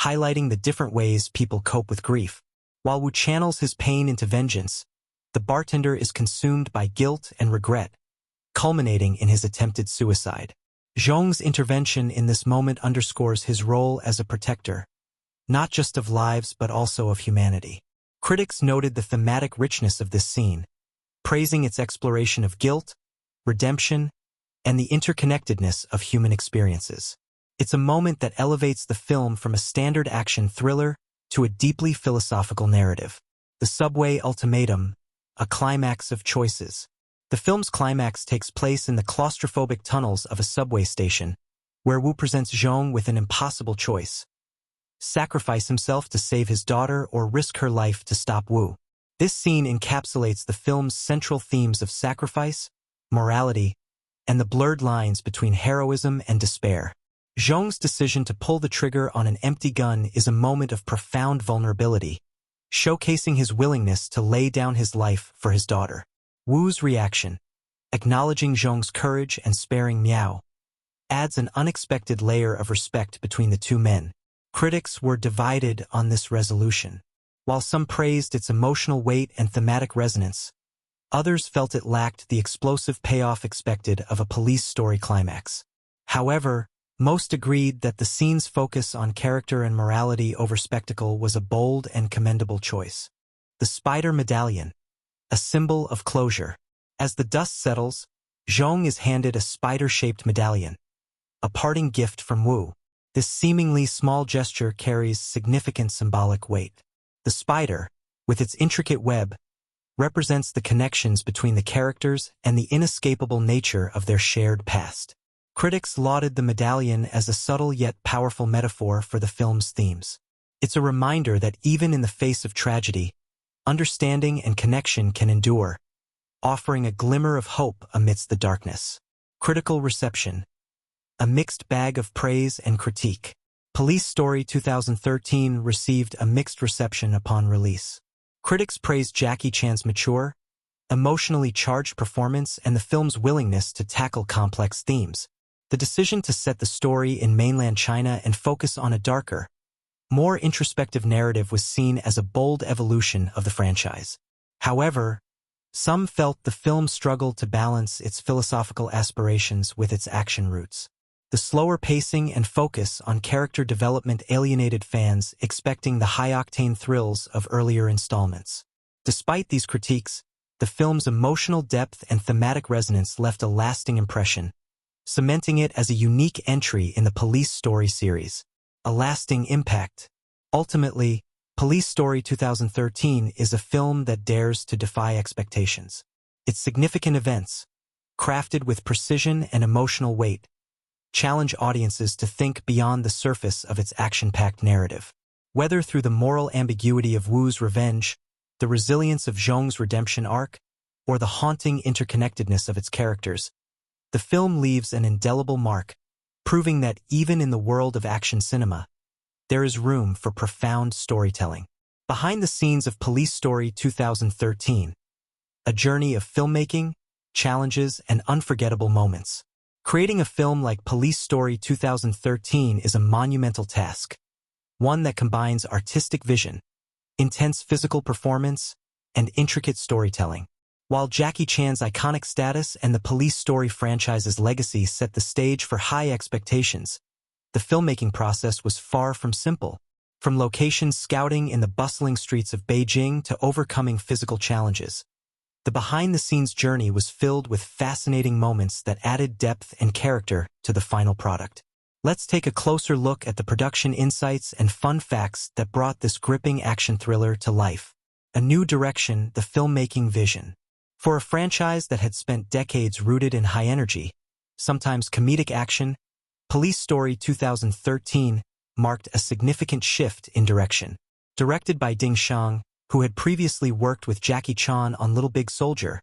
highlighting the different ways people cope with grief. While Wu channels his pain into vengeance, the bartender is consumed by guilt and regret, culminating in his attempted suicide. Zhong's intervention in this moment underscores his role as a protector, not just of lives but also of humanity. Critics noted the thematic richness of this scene, praising its exploration of guilt, redemption, and the interconnectedness of human experiences. It's a moment that elevates the film from a standard action thriller to a deeply philosophical narrative. The Subway Ultimatum, a climax of choices. The film's climax takes place in the claustrophobic tunnels of a subway station, where Wu presents Zhong with an impossible choice: sacrifice himself to save his daughter or risk her life to stop Wu. This scene encapsulates the film's central themes of sacrifice, morality, and the blurred lines between heroism and despair. Zhong's decision to pull the trigger on an empty gun is a moment of profound vulnerability, showcasing his willingness to lay down his life for his daughter. Wu's reaction, acknowledging Zhong's courage and sparing Miao, adds an unexpected layer of respect between the two men. Critics were divided on this resolution. While some praised its emotional weight and thematic resonance, others felt it lacked the explosive payoff expected of a police story climax. However, most agreed that the scene's focus on character and morality over spectacle was a bold and commendable choice. The Spider Medallion, a symbol of closure. As the dust settles, Zhong is handed a spider-shaped medallion, a parting gift from Wu. This seemingly small gesture carries significant symbolic weight. The spider, with its intricate web, represents the connections between the characters and the inescapable nature of their shared past. Critics lauded the medallion as a subtle yet powerful metaphor for the film's themes. It's a reminder that even in the face of tragedy, understanding and connection can endure, offering a glimmer of hope amidst the darkness. Critical reception. A mixed bag of praise and critique. Police Story 2013 received a mixed reception upon release. Critics praised Jackie Chan's mature, emotionally charged performance and the film's willingness to tackle complex themes. The decision to set the story in mainland China and focus on a darker, more introspective narrative was seen as a bold evolution of the franchise. However, some felt the film struggled to balance its philosophical aspirations with its action roots. The slower pacing and focus on character development alienated fans expecting the high-octane thrills of earlier installments. Despite these critiques, the film's emotional depth and thematic resonance left a lasting impression, cementing it as a unique entry in the Police Story series. A lasting impact. Ultimately, Police Story 2013 is a film that dares to defy expectations. Its significant events, crafted with precision and emotional weight, challenge audiences to think beyond the surface of its action-packed narrative. Whether through the moral ambiguity of Wu's revenge, the resilience of Zhong's redemption arc, or the haunting interconnectedness of its characters, the film leaves an indelible mark, proving that even in the world of action cinema, there is room for profound storytelling. Behind the scenes of Police Story 2013, a journey of filmmaking, challenges, and unforgettable moments. Creating a film like Police Story 2013 is a monumental task, one that combines artistic vision, intense physical performance, and intricate storytelling. While Jackie Chan's iconic status and the Police Story franchise's legacy set the stage for high expectations, the filmmaking process was far from simple. From location scouting in the bustling streets of Beijing to overcoming physical challenges, the behind-the-scenes journey was filled with fascinating moments that added depth and character to the final product. Let's take a closer look at the production insights and fun facts that brought this gripping action thriller to life. A new direction, the filmmaking vision. For a franchise that had spent decades rooted in high energy, sometimes comedic action, Police Story 2013 marked a significant shift in direction. Directed by Sheng, who had previously worked with Jackie Chan on Little Big Soldier,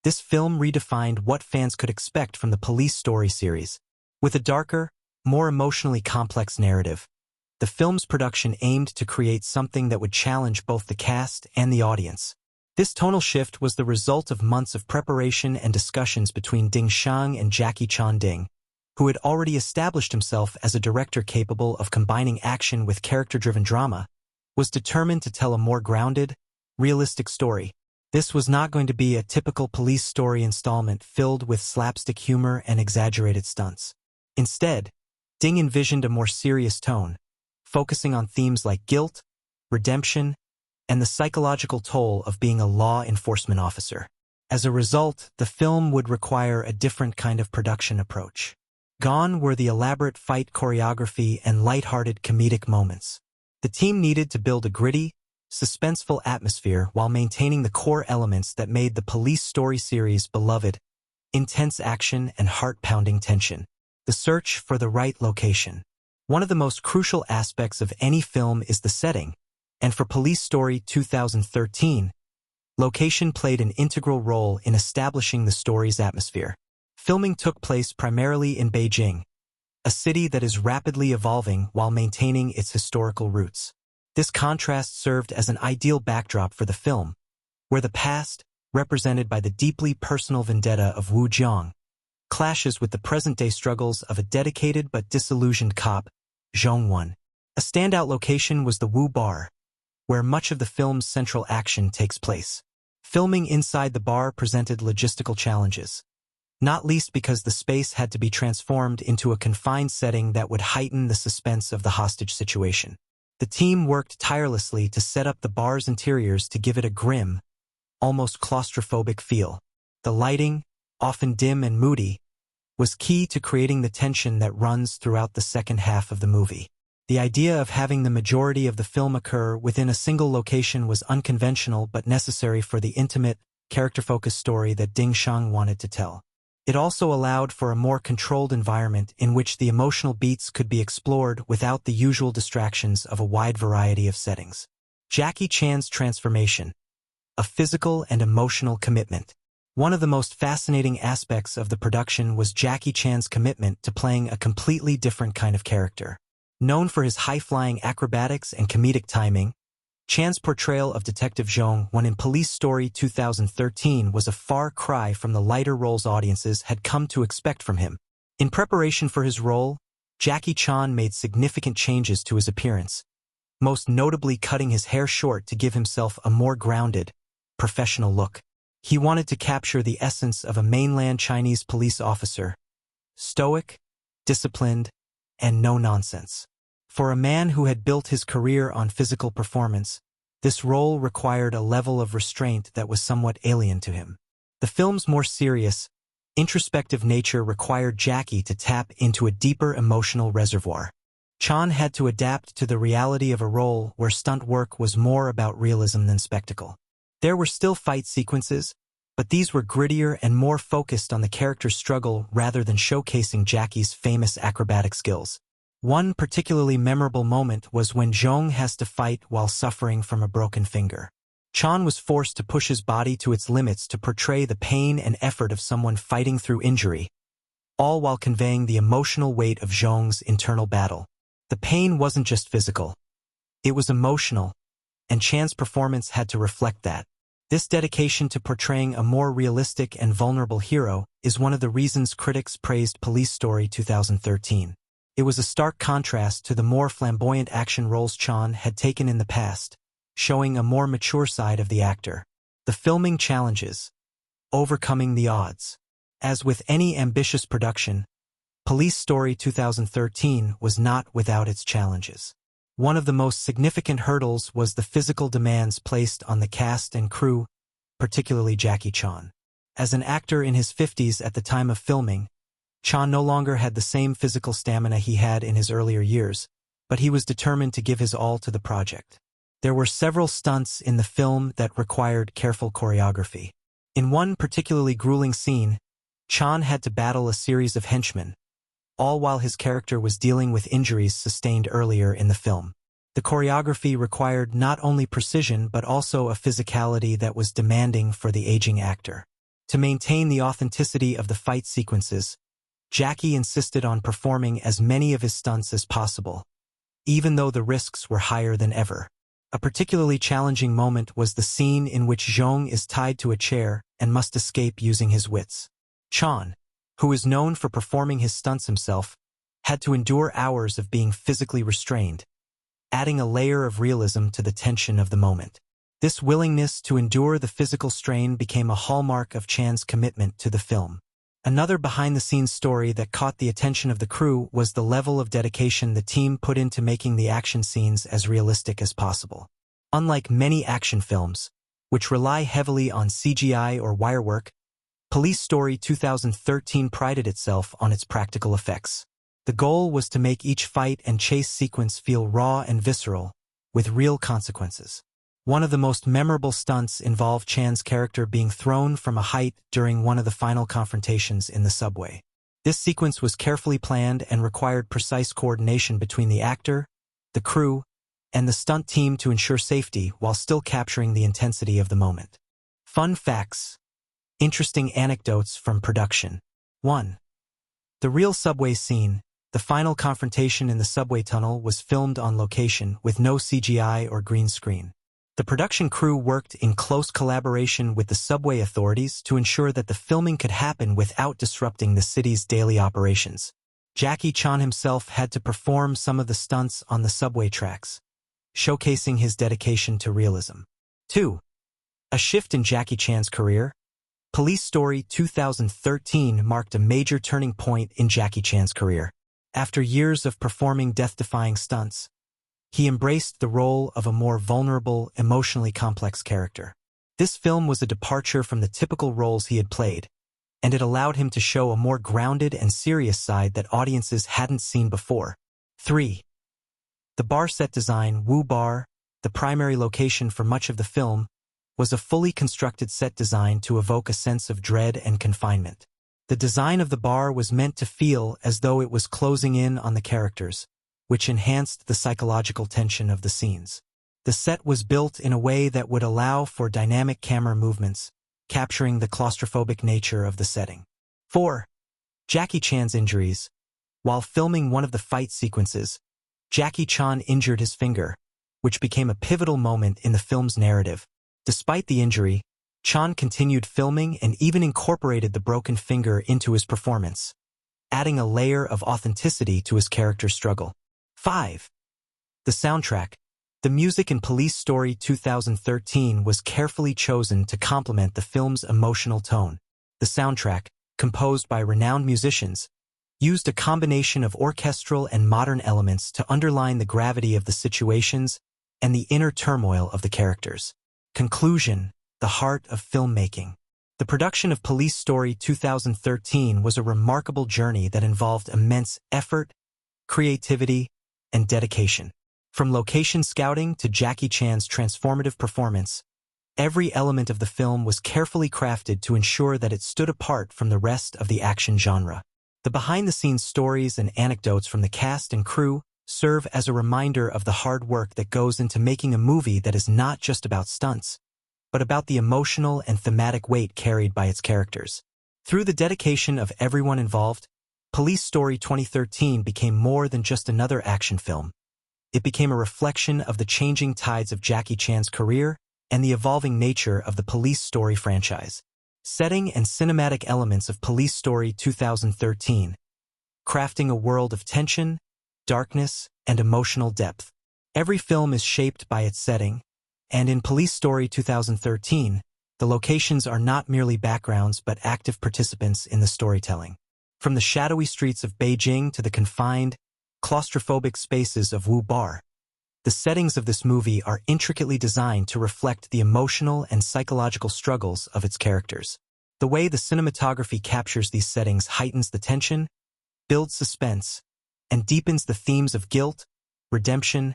this film redefined what fans could expect from the Police Story series. With a darker, more emotionally complex narrative, the film's production aimed to create something that would challenge both the cast and the audience. This tonal shift was the result of months of preparation and discussions between Sheng and Jackie Chan, who had already established himself as a director capable of combining action with character-driven drama, was determined to tell a more grounded, realistic story. This was not going to be a typical Police Story installment filled with slapstick humor and exaggerated stunts. Instead, Ding envisioned a more serious tone, focusing on themes like guilt, redemption, and the psychological toll of being a law enforcement officer. As a result, the film would require a different kind of production approach. Gone were the elaborate fight choreography and light-hearted comedic moments. The team needed to build a gritty, suspenseful atmosphere while maintaining the core elements that made the Police Story series beloved: intense action and heart-pounding tension. The search for the right location. One of the most crucial aspects of any film is the setting, and for Police Story 2013, location played an integral role in establishing the story's atmosphere. Filming took place primarily in Beijing, a city that is rapidly evolving while maintaining its historical roots. This contrast served as an ideal backdrop for the film, where the past, represented by the deeply personal vendetta of Wu Jiang, clashes with the present-day struggles of a dedicated but disillusioned cop, Zhong Wen. A standout location was the Wu Bar, where much of the film's central action takes place. Filming inside the bar presented logistical challenges, not least because the space had to be transformed into a confined setting that would heighten the suspense of the hostage situation. The team worked tirelessly to set up the bar's interiors to give it a grim, almost claustrophobic feel. The lighting, often dim and moody, was key to creating the tension that runs throughout the second half of the movie. The idea of having the majority of the film occur within a single location was unconventional but necessary for the intimate, character-focused story that Sheng wanted to tell. It also allowed for a more controlled environment in which the emotional beats could be explored without the usual distractions of a wide variety of settings. Jackie Chan's transformation. A physical and emotional commitment. One of the most fascinating aspects of the production was Jackie Chan's commitment to playing a completely different kind of character. Known for his high-flying acrobatics and comedic timing, Chan's portrayal of Detective Zhong when in Police Story 2013 was a far cry from the lighter roles audiences had come to expect from him. In preparation for his role, Jackie Chan made significant changes to his appearance, most notably cutting his hair short to give himself a more grounded, professional look. He wanted to capture the essence of a mainland Chinese police officer: stoic, disciplined, and no-nonsense. For a man who had built his career on physical performance, this role required a level of restraint that was somewhat alien to him. The film's more serious, introspective nature required Jackie to tap into a deeper emotional reservoir. Chan had to adapt to the reality of a role where stunt work was more about realism than spectacle. There were still fight sequences, but these were grittier and more focused on the character's struggle rather than showcasing Jackie's famous acrobatic skills. One particularly memorable moment was when Zhong has to fight while suffering from a broken finger. Chan was forced to push his body to its limits to portray the pain and effort of someone fighting through injury, all while conveying the emotional weight of Zhong's internal battle. The pain wasn't just physical. It was emotional, and Chan's performance had to reflect that. This dedication to portraying a more realistic and vulnerable hero is one of the reasons critics praised Police Story 2013. It was a stark contrast to the more flamboyant action roles Chan had taken in the past, showing a more mature side of the actor. The filming challenges. Overcoming the odds. As with any ambitious production, Police Story 2013 was not without its challenges. One of the most significant hurdles was the physical demands placed on the cast and crew, particularly Jackie Chan. As an actor in his 50s at the time of filming, Chan no longer had the same physical stamina he had in his earlier years, but he was determined to give his all to the project. There were several stunts in the film that required careful choreography. In one particularly grueling scene, Chan had to battle a series of henchmen, all while his character was dealing with injuries sustained earlier in the film. The choreography required not only precision but also a physicality that was demanding for the aging actor. To maintain the authenticity of the fight sequences, Jackie insisted on performing as many of his stunts as possible, even though the risks were higher than ever. A particularly challenging moment was the scene in which Zhong is tied to a chair and must escape using his wits. Chan, who is known for performing his stunts himself, had to endure hours of being physically restrained, adding a layer of realism to the tension of the moment. This willingness to endure the physical strain became a hallmark of Chan's commitment to the film. Another behind-the-scenes story that caught the attention of the crew was the level of dedication the team put into making the action scenes as realistic as possible. Unlike many action films, which rely heavily on CGI or wirework, Police Story 2013 prided itself on its practical effects. The goal was to make each fight and chase sequence feel raw and visceral, with real consequences. One of the most memorable stunts involved Chan's character being thrown from a height during one of the final confrontations in the subway. This sequence was carefully planned and required precise coordination between the actor, the crew, and the stunt team to ensure safety while still capturing the intensity of the moment. Fun facts. Interesting anecdotes from production. 1. The real subway scene, the final confrontation in the subway tunnel, was filmed on location with no CGI or green screen. The production crew worked in close collaboration with the subway authorities to ensure that the filming could happen without disrupting the city's daily operations. Jackie Chan himself had to perform some of the stunts on the subway tracks, showcasing his dedication to realism. 2. A shift in Jackie Chan's career. Police Story 2013 marked a major turning point in Jackie Chan's career. After years of performing death-defying stunts, he embraced the role of a more vulnerable, emotionally complex character. This film was a departure from the typical roles he had played, and it allowed him to show a more grounded and serious side that audiences hadn't seen before. 3. The bar set design, Wu Bar, the primary location for much of the film, was a fully constructed set design to evoke a sense of dread and confinement. The design of the bar was meant to feel as though it was closing in on the characters, which enhanced the psychological tension of the scenes. The set was built in a way that would allow for dynamic camera movements, capturing the claustrophobic nature of the setting. 4. Jackie Chan's injuries. While filming one of the fight sequences, Jackie Chan injured his finger, which became a pivotal moment in the film's narrative. Despite the injury, Chan continued filming and even incorporated the broken finger into his performance, adding a layer of authenticity to his character's struggle. 5. The soundtrack. The music in Police Story 2013 was carefully chosen to complement the film's emotional tone. The soundtrack, composed by renowned musicians, used a combination of orchestral and modern elements to underline the gravity of the situations and the inner turmoil of the characters. Conclusion. The heart of filmmaking. The production of Police Story 2013 was a remarkable journey that involved immense effort, creativity, and dedication. From location scouting to Jackie Chan's transformative performance, every element of the film was carefully crafted to ensure that it stood apart from the rest of the action genre. The behind-the-scenes stories and anecdotes from the cast and crew serve as a reminder of the hard work that goes into making a movie that is not just about stunts, but about the emotional and thematic weight carried by its characters. Through the dedication of everyone involved, Police Story 2013 became more than just another action film. It became a reflection of the changing tides of Jackie Chan's career and the evolving nature of the Police Story franchise. Setting and cinematic elements of Police Story 2013, crafting a world of tension, darkness, and emotional depth. Every film is shaped by its setting, and in Police Story 2013, the locations are not merely backgrounds but active participants in the storytelling. From the shadowy streets of Beijing to the confined, claustrophobic spaces of Wu Bar, the settings of this movie are intricately designed to reflect the emotional and psychological struggles of its characters. The way the cinematography captures these settings heightens the tension, builds suspense, and deepens the themes of guilt, redemption,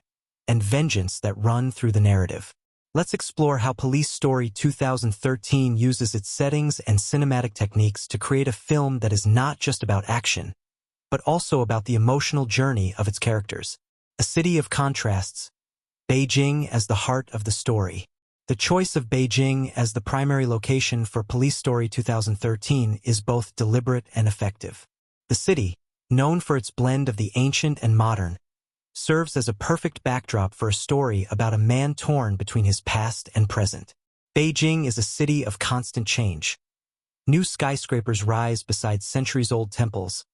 and vengeance that run through the narrative. Let's explore how Police Story 2013 uses its settings and cinematic techniques to create a film that is not just about action, but also about the emotional journey of its characters. A city of contrasts, Beijing as the heart of the story. The choice of Beijing as the primary location for Police Story 2013 is both deliberate and effective. The city, known for its blend of the ancient and modern, serves as a perfect backdrop for a story about a man torn between his past and present. Beijing is a city of constant change. New skyscrapers rise beside centuries-old temples,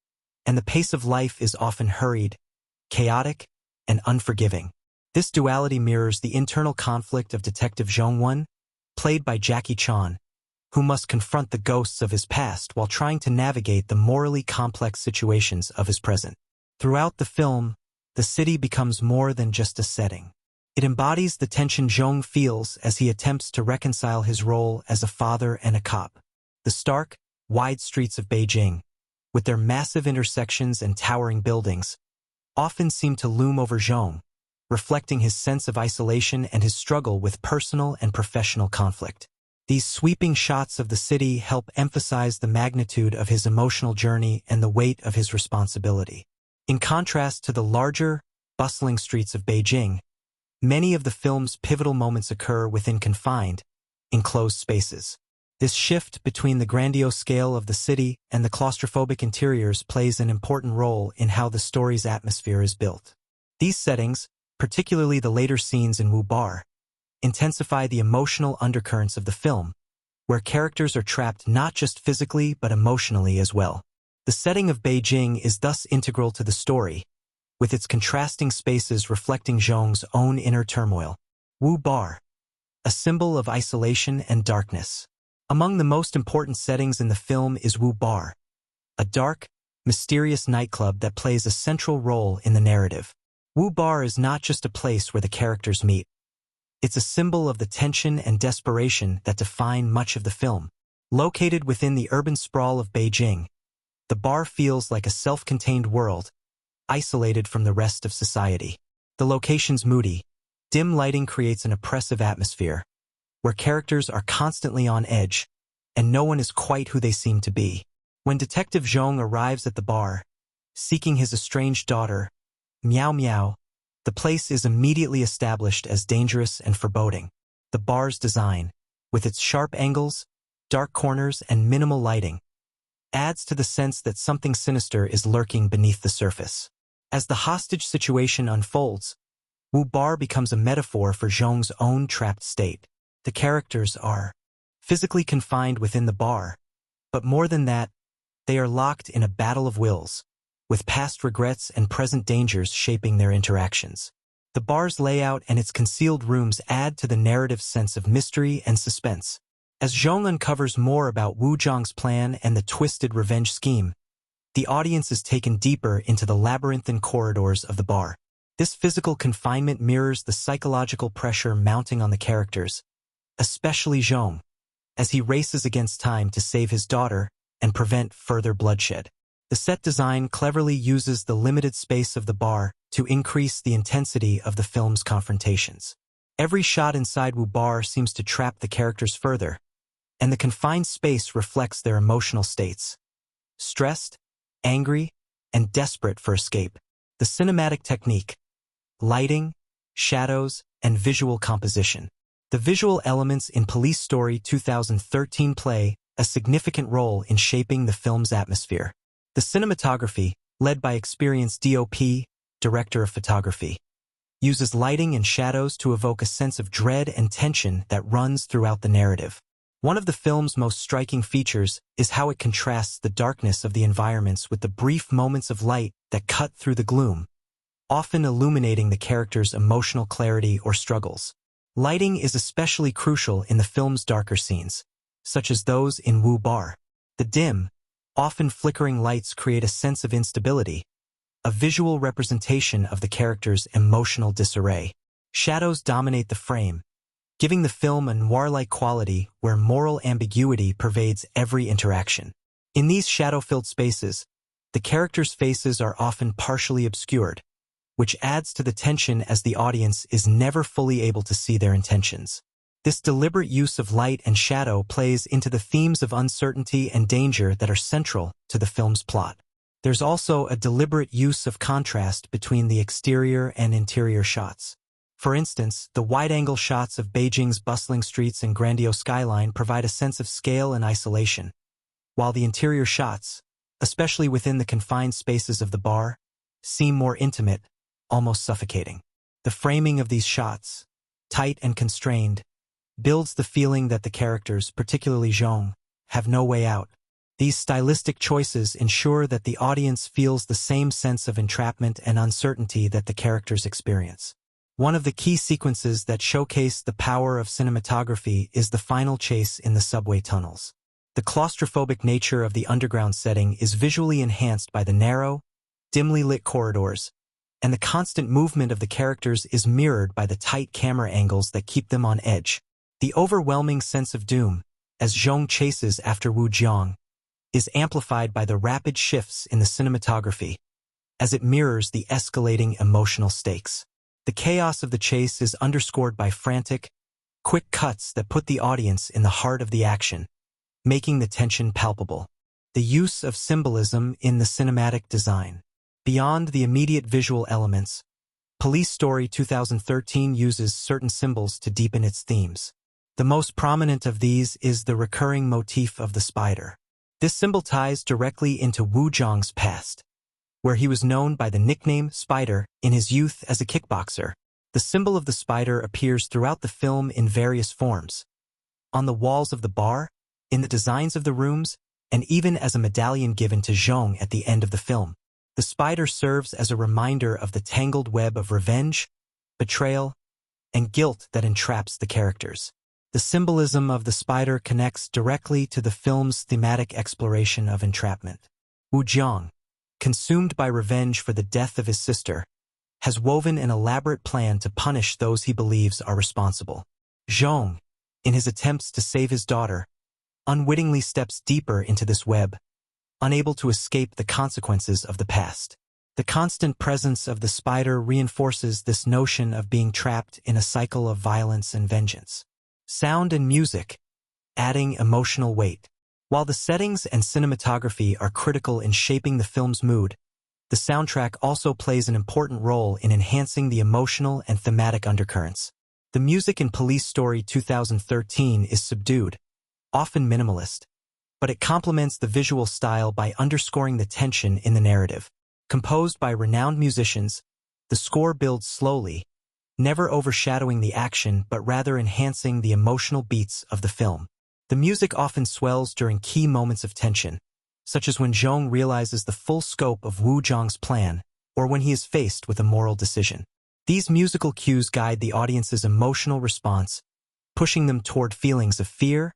and the pace of life is often hurried, chaotic, and unforgiving. This duality mirrors the internal conflict of Detective Zhong, played by Jackie Chan, who must confront the ghosts of his past while trying to navigate the morally complex situations of his present. Throughout the film, the city becomes more than just a setting. It embodies the tension Zhong feels as he attempts to reconcile his role as a father and a cop. The stark, wide streets of Beijing, with their massive intersections and towering buildings, often seem to loom over Zhong, reflecting his sense of isolation and his struggle with personal and professional conflict. These sweeping shots of the city help emphasize the magnitude of his emotional journey and the weight of his responsibility. In contrast to the larger, bustling streets of Beijing, many of the film's pivotal moments occur within confined, enclosed spaces. This shift between the grandiose scale of the city and the claustrophobic interiors plays an important role in how the story's atmosphere is built. These settings, particularly the later scenes in Wu Bar, intensify the emotional undercurrents of the film, where characters are trapped not just physically but emotionally as well. The setting of Beijing is thus integral to the story, with its contrasting spaces reflecting Zhong's own inner turmoil. Wu Bar, a symbol of isolation and darkness. Among the most important settings in the film is Wu Bar, a dark, mysterious nightclub that plays a central role in the narrative. Wu Bar is not just a place where the characters meet. It's a symbol of the tension and desperation that define much of the film. Located within the urban sprawl of Beijing, the bar feels like a self-contained world, isolated from the rest of society. The location's moody, dim lighting creates an oppressive atmosphere, where characters are constantly on edge, and no one is quite who they seem to be. When Detective Zhong arrives at the bar, seeking his estranged daughter, Meow Meow, the place is immediately established as dangerous and foreboding. The bar's design, with its sharp angles, dark corners, and minimal lighting, adds to the sense that something sinister is lurking beneath the surface. As the hostage situation unfolds, Wu Bar becomes a metaphor for Zhong's own trapped state. The characters are physically confined within the bar, but more than that, they are locked in a battle of wills, with past regrets and present dangers shaping their interactions. The bar's layout and its concealed rooms add to the narrative's sense of mystery and suspense. As Zhong uncovers more about Wu Zhang's plan and the twisted revenge scheme, the audience is taken deeper into the labyrinthine corridors of the bar. This physical confinement mirrors the psychological pressure mounting on the characters, especially Zhong, as he races against time to save his daughter and prevent further bloodshed. The set design cleverly uses the limited space of the bar to increase the intensity of the film's confrontations. Every shot inside Wu Bar seems to trap the characters further, and the confined space reflects their emotional states. Stressed, angry, and desperate for escape. The cinematic technique, lighting, shadows, and visual composition. The visual elements in Police Story 2013 play a significant role in shaping the film's atmosphere. The The cinematography, led by experienced DOP, director of photography, uses lighting and shadows to evoke a sense of dread and tension that runs throughout the narrative. One of the film's most striking features is how it contrasts the darkness of the environments with the brief moments of light that cut through the gloom, often illuminating the characters' emotional clarity or struggles. Lighting is especially crucial in the film's darker scenes, such as those in Wu Bar. The dim, often flickering lights create a sense of instability, a visual representation of the character's emotional disarray. Shadows dominate the frame, giving the film a noir-like quality where moral ambiguity pervades every interaction. In these shadow-filled spaces, the characters' faces are often partially obscured, which adds to the tension as the audience is never fully able to see their intentions. This deliberate use of light and shadow plays into the themes of uncertainty and danger that are central to the film's plot. There's also a deliberate use of contrast between the exterior and interior shots. For instance, the wide-angle shots of Beijing's bustling streets and grandiose skyline provide a sense of scale and isolation, while the interior shots, especially within the confined spaces of the bar, seem more intimate, almost suffocating. The framing of these shots, tight and constrained, builds the feeling that the characters, particularly Sheng, have no way out. These stylistic choices ensure that the audience feels the same sense of entrapment and uncertainty that the characters experience. One of the key sequences that showcase the power of cinematography is the final chase in the subway tunnels. The claustrophobic nature of the underground setting is visually enhanced by the narrow, dimly lit corridors, and the constant movement of the characters is mirrored by the tight camera angles that keep them on edge. The overwhelming sense of doom, as Sheng chases after Wu Jiang, is amplified by the rapid shifts in the cinematography, as it mirrors the escalating emotional stakes. The chaos of the chase is underscored by frantic, quick cuts that put the audience in the heart of the action, making the tension palpable. The use of symbolism in the cinematic design. Beyond the immediate visual elements, Police Story 2013 uses certain symbols to deepen its themes. The most prominent of these is the recurring motif of the spider. This symbol ties directly into Wu Jiang's past, where he was known by the nickname Spider in his youth as a kickboxer. The symbol of the spider appears throughout the film in various forms, on the walls of the bar, in the designs of the rooms, and even as a medallion given to Sheng at the end of the film. The spider serves as a reminder of the tangled web of revenge, betrayal, and guilt that entraps the characters. The symbolism of the spider connects directly to the film's thematic exploration of entrapment. Wu Jiang, consumed by revenge for the death of his sister, has woven an elaborate plan to punish those he believes are responsible. Sheng, in his attempts to save his daughter, unwittingly steps deeper into this web, unable to escape the consequences of the past. The constant presence of the spider reinforces this notion of being trapped in a cycle of violence and vengeance. Sound and music, adding emotional weight. While the settings and cinematography are critical in shaping the film's mood, the soundtrack also plays an important role in enhancing the emotional and thematic undercurrents. The music in Police Story 2013 is subdued, often minimalist, but it complements the visual style by underscoring the tension in the narrative. Composed by renowned musicians, the score builds slowly, never overshadowing the action but rather enhancing the emotional beats of the film. The music often swells during key moments of tension, such as when Sheng realizes the full scope of Wu Jiang's plan, or when he is faced with a moral decision. These musical cues guide the audience's emotional response, pushing them toward feelings of fear,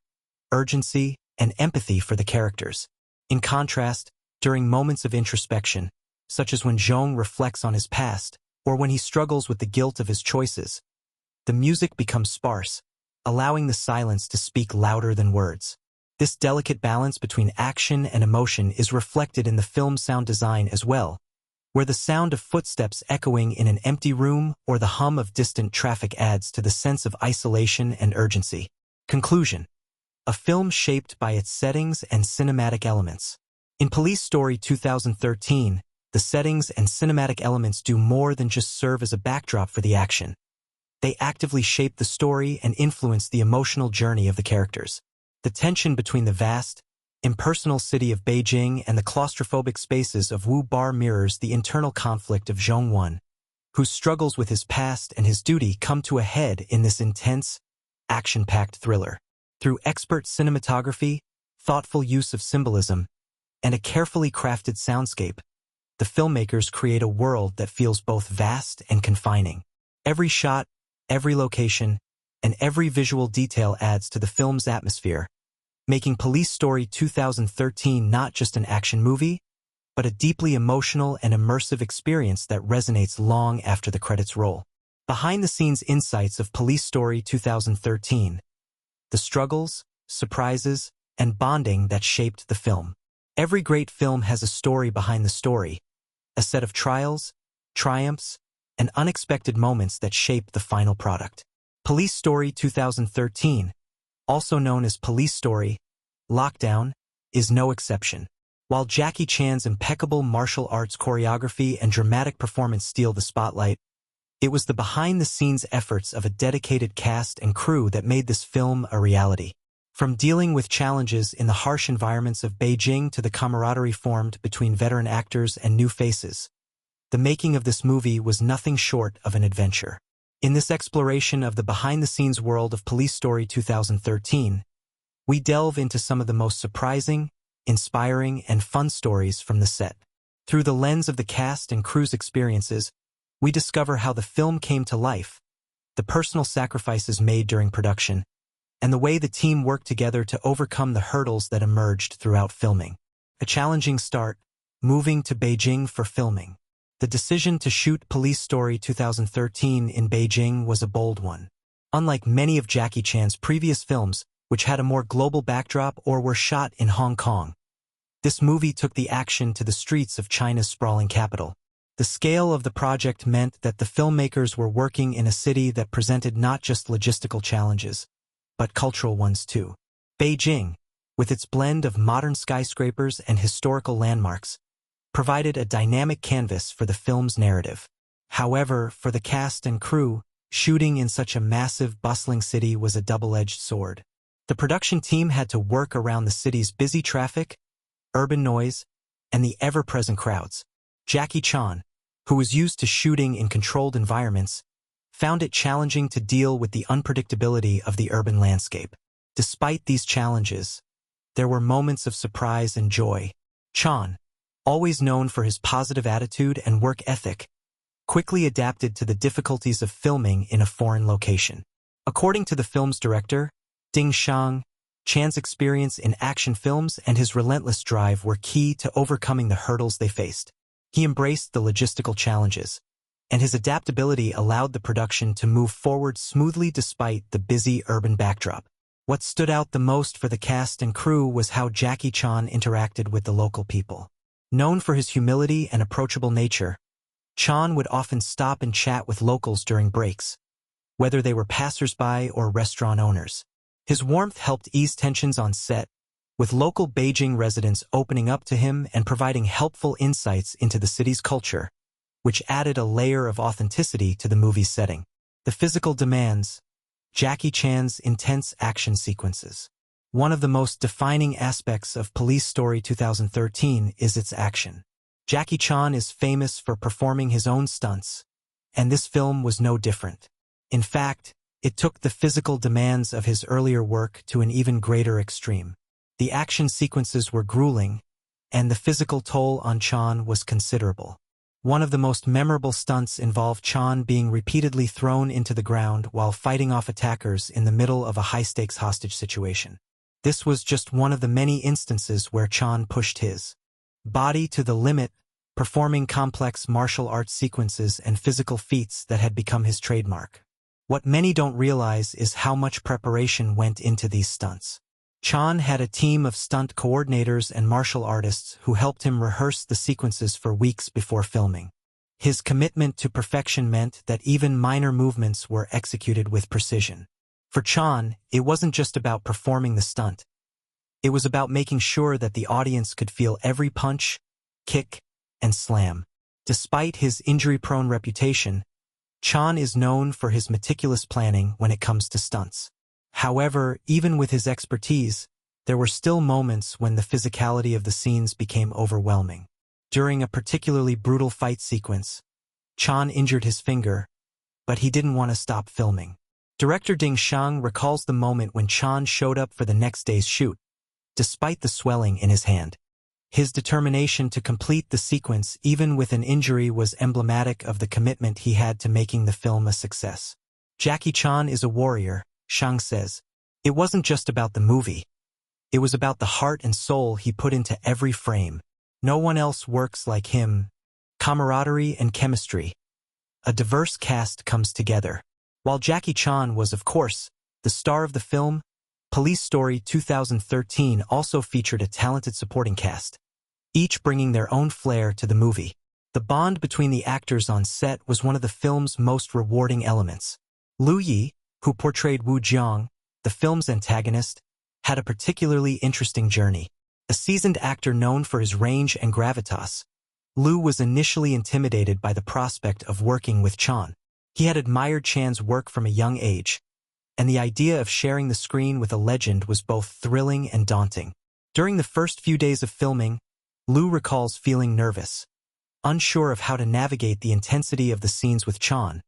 urgency, and empathy for the characters. In contrast, during moments of introspection, such as when Sheng reflects on his past, or when he struggles with the guilt of his choices, the music becomes sparse, allowing the silence to speak louder than words. This delicate balance between action and emotion is reflected in the film's sound design as well, where the sound of footsteps echoing in an empty room or the hum of distant traffic adds to the sense of isolation and urgency. Conclusion. A film shaped by its settings and cinematic elements. In Police Story 2013, the settings and cinematic elements do more than just serve as a backdrop for the action. They actively shape the story and influence the emotional journey of the characters. The tension between the vast, impersonal city of Beijing and the claustrophobic spaces of Wu Bar mirrors the internal conflict of Zhong Wan, whose struggles with his past and his duty come to a head in this intense, action-packed thriller. Through expert cinematography, thoughtful use of symbolism, and a carefully crafted soundscape, the filmmakers create a world that feels both vast and confining. Every shot, every location, and every visual detail adds to the film's atmosphere, making Police Story 2013 not just an action movie, but a deeply emotional and immersive experience that resonates long after the credits roll. Behind-the-scenes insights of Police Story 2013, the struggles, surprises, and bonding that shaped the film. Every great film has a story behind the story, a set of trials, triumphs, and unexpected moments that shape the final product. Police Story 2013, also known as Police Story, Lockdown, is no exception. While Jackie Chan's impeccable martial arts choreography and dramatic performance steal the spotlight, it was the behind-the-scenes efforts of a dedicated cast and crew that made this film a reality. From dealing with challenges in the harsh environments of Beijing to the camaraderie formed between veteran actors and new faces, the making of this movie was nothing short of an adventure. In this exploration of the behind-the-scenes world of Police Story 2013, we delve into some of the most surprising, inspiring, and fun stories from the set. Through the lens of the cast and crew's experiences, we discover how the film came to life, the personal sacrifices made during production, and the way the team worked together to overcome the hurdles that emerged throughout filming. A challenging start, moving to Beijing for filming. The decision to shoot Police Story 2013 in Beijing was a bold one. Unlike many of Jackie Chan's previous films, which had a more global backdrop or were shot in Hong Kong, this movie took the action to the streets of China's sprawling capital. The scale of the project meant that the filmmakers were working in a city that presented not just logistical challenges, but cultural ones too. Beijing, with its blend of modern skyscrapers and historical landmarks, provided a dynamic canvas for the film's narrative. However, for the cast and crew, shooting in such a massive, bustling city was a double-edged sword. The production team had to work around the city's busy traffic, urban noise, and the ever-present crowds. Jackie Chan, who was used to shooting in controlled environments, found it challenging to deal with the unpredictability of the urban landscape. Despite these challenges, there were moments of surprise and joy. Chan, always known for his positive attitude and work ethic, quickly adapted to the difficulties of filming in a foreign location. According to the film's director, Sheng, Chan's experience in action films and his relentless drive were key to overcoming the hurdles they faced. He embraced the logistical challenges, and his adaptability allowed the production to move forward smoothly despite the busy urban backdrop. What stood out the most for the cast and crew was how Jackie Chan interacted with the local people. Known for his humility and approachable nature, Chan would often stop and chat with locals during breaks, whether they were passers-by or restaurant owners. His warmth helped ease tensions on set, with local Beijing residents opening up to him and providing helpful insights into the city's culture, which added a layer of authenticity to the movie's setting. The physical demands, Jackie Chan's intense action sequences. One of the most defining aspects of Police Story 2013 is its action. Jackie Chan is famous for performing his own stunts, and this film was no different. In fact, it took the physical demands of his earlier work to an even greater extreme. The action sequences were grueling, and the physical toll on Chan was considerable. One of the most memorable stunts involved Chan being repeatedly thrown into the ground while fighting off attackers in the middle of a high-stakes hostage situation. This was just one of the many instances where Chan pushed his body to the limit, performing complex martial arts sequences and physical feats that had become his trademark. What many don't realize is how much preparation went into these stunts. Chan had a team of stunt coordinators and martial artists who helped him rehearse the sequences for weeks before filming. His commitment to perfection meant that even minor movements were executed with precision. For Chan, it wasn't just about performing the stunt. It was about making sure that the audience could feel every punch, kick, and slam. Despite his injury-prone reputation, Chan is known for his meticulous planning when it comes to stunts. However, even with his expertise, there were still moments when the physicality of the scenes became overwhelming. During a particularly brutal fight sequence, Chen injured his finger, but he didn't want to stop filming. Director Sheng recalls the moment when Chen showed up for the next day's shoot, despite the swelling in his hand. His determination to complete the sequence even with an injury was emblematic of the commitment he had to making the film a success. Jackie Chan is a warrior, Sheng says. It wasn't just about the movie. It was about the heart and soul he put into every frame. No one else works like him. Camaraderie and chemistry. A diverse cast comes together. While Jackie Chan was, of course, the star of the film, Police Story 2013 also featured a talented supporting cast, each bringing their own flair to the movie. The bond between the actors on set was one of the film's most rewarding elements. Liu Yi, who portrayed Wu Jiang, the film's antagonist, had a particularly interesting journey. A seasoned actor known for his range and gravitas, Liu was initially intimidated by the prospect of working with Chan. He had admired Chan's work from a young age, and the idea of sharing the screen with a legend was both thrilling and daunting. During the first few days of filming, Liu recalls feeling nervous, unsure of how to navigate the intensity of the scenes with Chan,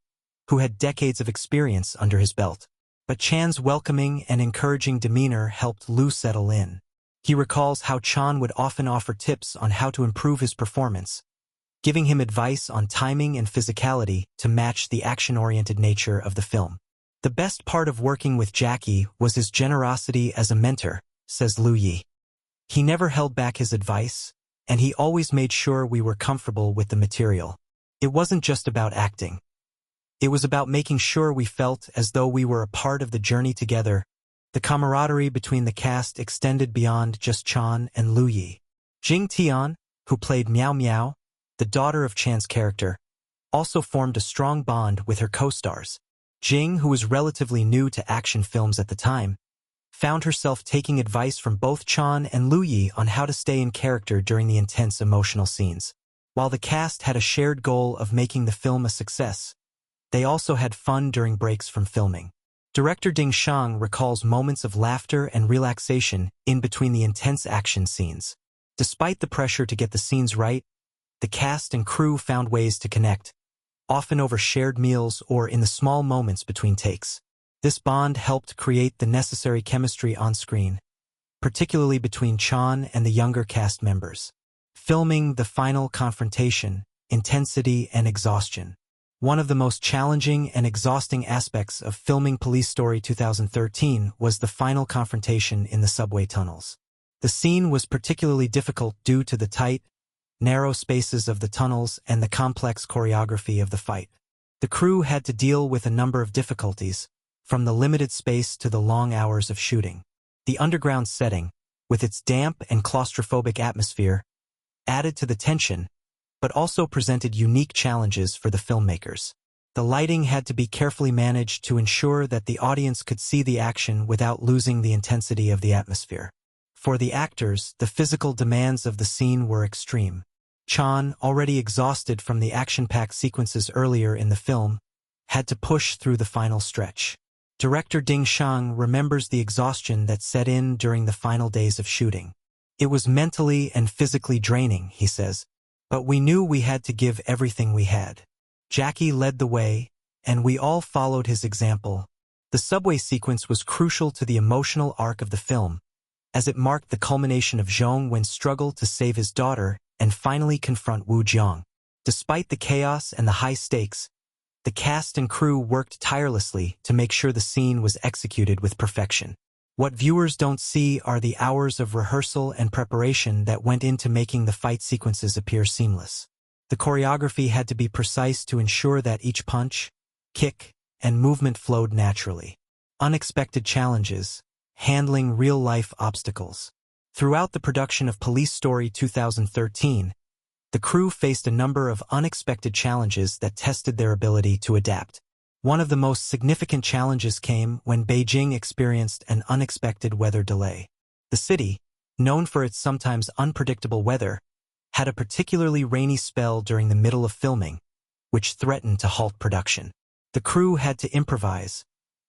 who had decades of experience under his belt. But Chan's welcoming and encouraging demeanor helped Liu settle in. He recalls how Chan would often offer tips on how to improve his performance, giving him advice on timing and physicality to match the action-oriented nature of the film. The best part of working with Jackie was his generosity as a mentor, says Liu Yi. He never held back his advice, and he always made sure we were comfortable with the material. It wasn't just about acting. It was about making sure we felt as though we were a part of the journey together. The camaraderie between the cast extended beyond just Chan and Liu Yi. Jing Tian, who played Miao Miao, the daughter of Chan's character, also formed a strong bond with her co-stars. Jing, who was relatively new to action films at the time, found herself taking advice from both Chan and Liu Yi on how to stay in character during the intense emotional scenes. While the cast had a shared goal of making the film a success, they also had fun during breaks from filming. Director Sheng recalls moments of laughter and relaxation in between the intense action scenes. Despite the pressure to get the scenes right, the cast and crew found ways to connect, often over shared meals or in the small moments between takes. This bond helped create the necessary chemistry on screen, particularly between Chan and the younger cast members. Filming the final confrontation, intensity and exhaustion. One of the most challenging and exhausting aspects of filming Police Story 2013 was the final confrontation in the subway tunnels. The scene was particularly difficult due to the tight, narrow spaces of the tunnels and the complex choreography of the fight. The crew had to deal with a number of difficulties, from the limited space to the long hours of shooting. The underground setting, with its damp and claustrophobic atmosphere, added to the tension, but also presented unique challenges for the filmmakers. The lighting had to be carefully managed to ensure that the audience could see the action without losing the intensity of the atmosphere. For the actors, the physical demands of the scene were extreme. Chan, already exhausted from the action-packed sequences earlier in the film, had to push through the final stretch. Director Sheng remembers the exhaustion that set in during the final days of shooting. It was mentally and physically draining, he says, but we knew we had to give everything we had. Jackie led the way, and we all followed his example. The subway sequence was crucial to the emotional arc of the film, as it marked the culmination of Sheng Wen's struggle to save his daughter and finally confront Wu Jiang. Despite the chaos and the high stakes, the cast and crew worked tirelessly to make sure the scene was executed with perfection. What viewers don't see are the hours of rehearsal and preparation that went into making the fight sequences appear seamless. The choreography had to be precise to ensure that each punch, kick, and movement flowed naturally. Unexpected challenges, handling real-life obstacles. Throughout the production of Police Story 2013, the crew faced a number of unexpected challenges that tested their ability to adapt. One of the most significant challenges came when Beijing experienced an unexpected weather delay. The city, known for its sometimes unpredictable weather, had a particularly rainy spell during the middle of filming, which threatened to halt production. The crew had to improvise,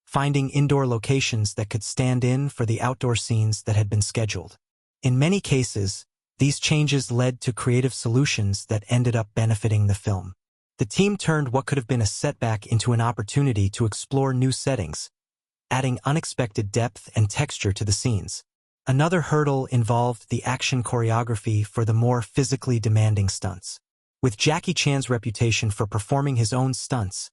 finding indoor locations that could stand in for the outdoor scenes that had been scheduled. In many cases, these changes led to creative solutions that ended up benefiting the film. The team turned what could have been a setback into an opportunity to explore new settings, adding unexpected depth and texture to the scenes. Another hurdle involved the action choreography for the more physically demanding stunts. With Jackie Chan's reputation for performing his own stunts,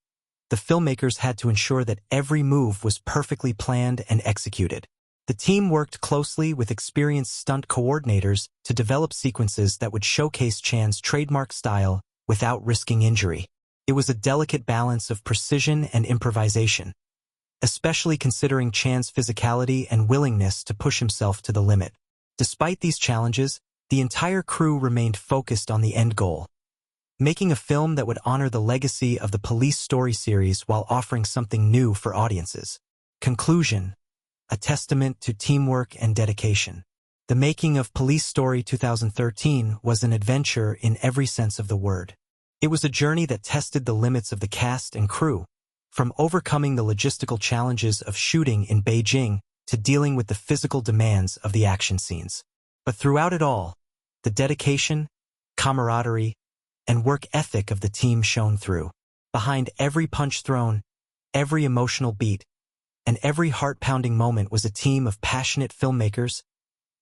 the filmmakers had to ensure that every move was perfectly planned and executed. The team worked closely with experienced stunt coordinators to develop sequences that would showcase Chan's trademark style without risking injury. It was a delicate balance of precision and improvisation, especially considering Chan's physicality and willingness to push himself to the limit. Despite these challenges, the entire crew remained focused on the end goal, making a film that would honor the legacy of the Police Story series while offering something new for audiences. Conclusion: a testament to teamwork and dedication. The making of Police Story 2013 was an adventure in every sense of the word. It was a journey that tested the limits of the cast and crew, from overcoming the logistical challenges of shooting in Beijing to dealing with the physical demands of the action scenes. But throughout it all, the dedication, camaraderie, and work ethic of the team shone through. Behind every punch thrown, every emotional beat, and every heart-pounding moment was a team of passionate filmmakers,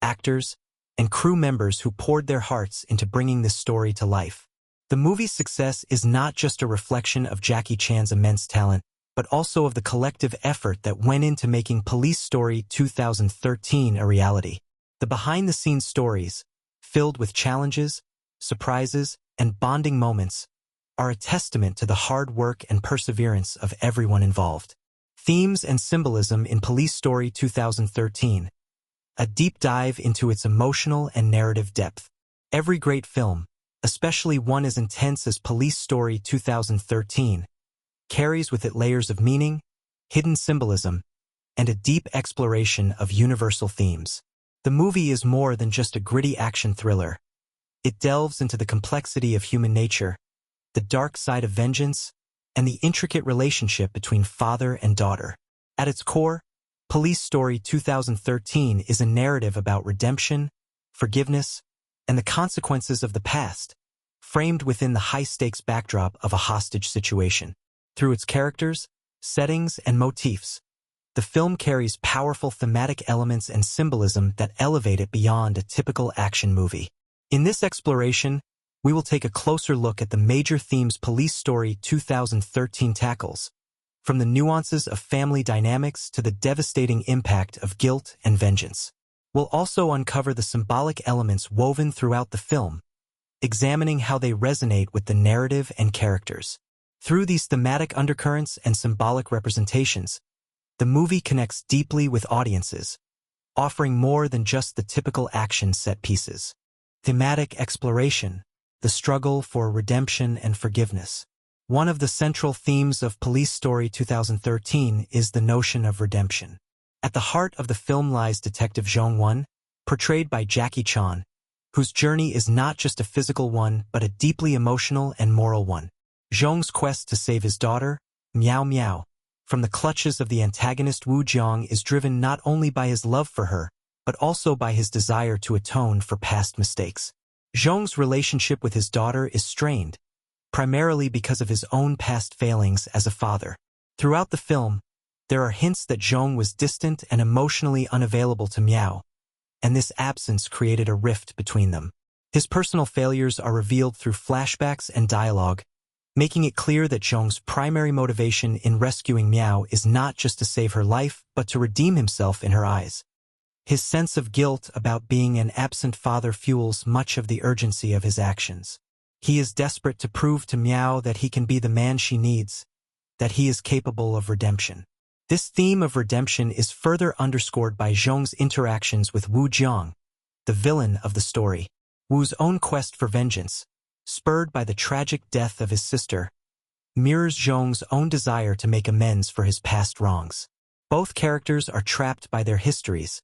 actors, and crew members who poured their hearts into bringing this story to life. The movie's success is not just a reflection of Jackie Chan's immense talent, but also of the collective effort that went into making Police Story 2013 a reality. The behind-the-scenes stories, filled with challenges, surprises, and bonding moments, are a testament to the hard work and perseverance of everyone involved. Themes and symbolism in Police Story 2013. A deep dive into its emotional and narrative depth. Every great film, especially one as intense as Police Story 2013, carries with it layers of meaning, hidden symbolism, and a deep exploration of universal themes. The movie is more than just a gritty action thriller. It delves into the complexity of human nature, the dark side of vengeance, and the intricate relationship between father and daughter. At its core, Police Story 2013 is a narrative about redemption, forgiveness, and the consequences of the past, framed within the high-stakes backdrop of a hostage situation. Through its characters, settings, and motifs, the film carries powerful thematic elements and symbolism that elevate it beyond a typical action movie. In this exploration, we will take a closer look at the major themes Police Story 2013 tackles, from the nuances of family dynamics to the devastating impact of guilt and vengeance. We'll also uncover the symbolic elements woven throughout the film, examining how they resonate with the narrative and characters. Through these thematic undercurrents and symbolic representations, the movie connects deeply with audiences, offering more than just the typical action set pieces. Thematic exploration: the struggle for redemption and forgiveness. One of the central themes of Police Story 2013 is the notion of redemption. At the heart of the film lies Detective Sheng, portrayed by Jackie Chan, whose journey is not just a physical one but a deeply emotional and moral one. Sheng's quest to save his daughter, Miao Miao, from the clutches of the antagonist Wu Jiang is driven not only by his love for her, but also by his desire to atone for past mistakes. Sheng's relationship with his daughter is strained, primarily because of his own past failings as a father. Throughout the film, there are hints that Sheng was distant and emotionally unavailable to Miao, and this absence created a rift between them. His personal failures are revealed through flashbacks and dialogue, making it clear that Sheng's primary motivation in rescuing Miao is not just to save her life, but to redeem himself in her eyes. His sense of guilt about being an absent father fuels much of the urgency of his actions. He is desperate to prove to Miao that he can be the man she needs, that he is capable of redemption. This theme of redemption is further underscored by Sheng's interactions with Wu Jiang, the villain of the story. Wu's own quest for vengeance, spurred by the tragic death of his sister, mirrors Sheng's own desire to make amends for his past wrongs. Both characters are trapped by their histories,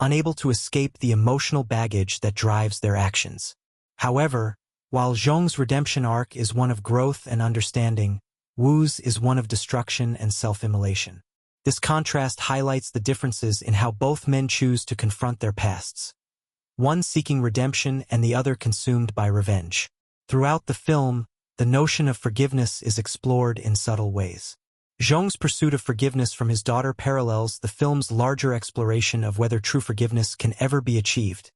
unable to escape the emotional baggage that drives their actions. However, while Sheng's redemption arc is one of growth and understanding, Wu's is one of destruction and self-immolation. This contrast highlights the differences in how both men choose to confront their pasts. One seeking redemption and the other consumed by revenge. Throughout the film, the notion of forgiveness is explored in subtle ways. Sheng's pursuit of forgiveness from his daughter parallels the film's larger exploration of whether true forgiveness can ever be achieved,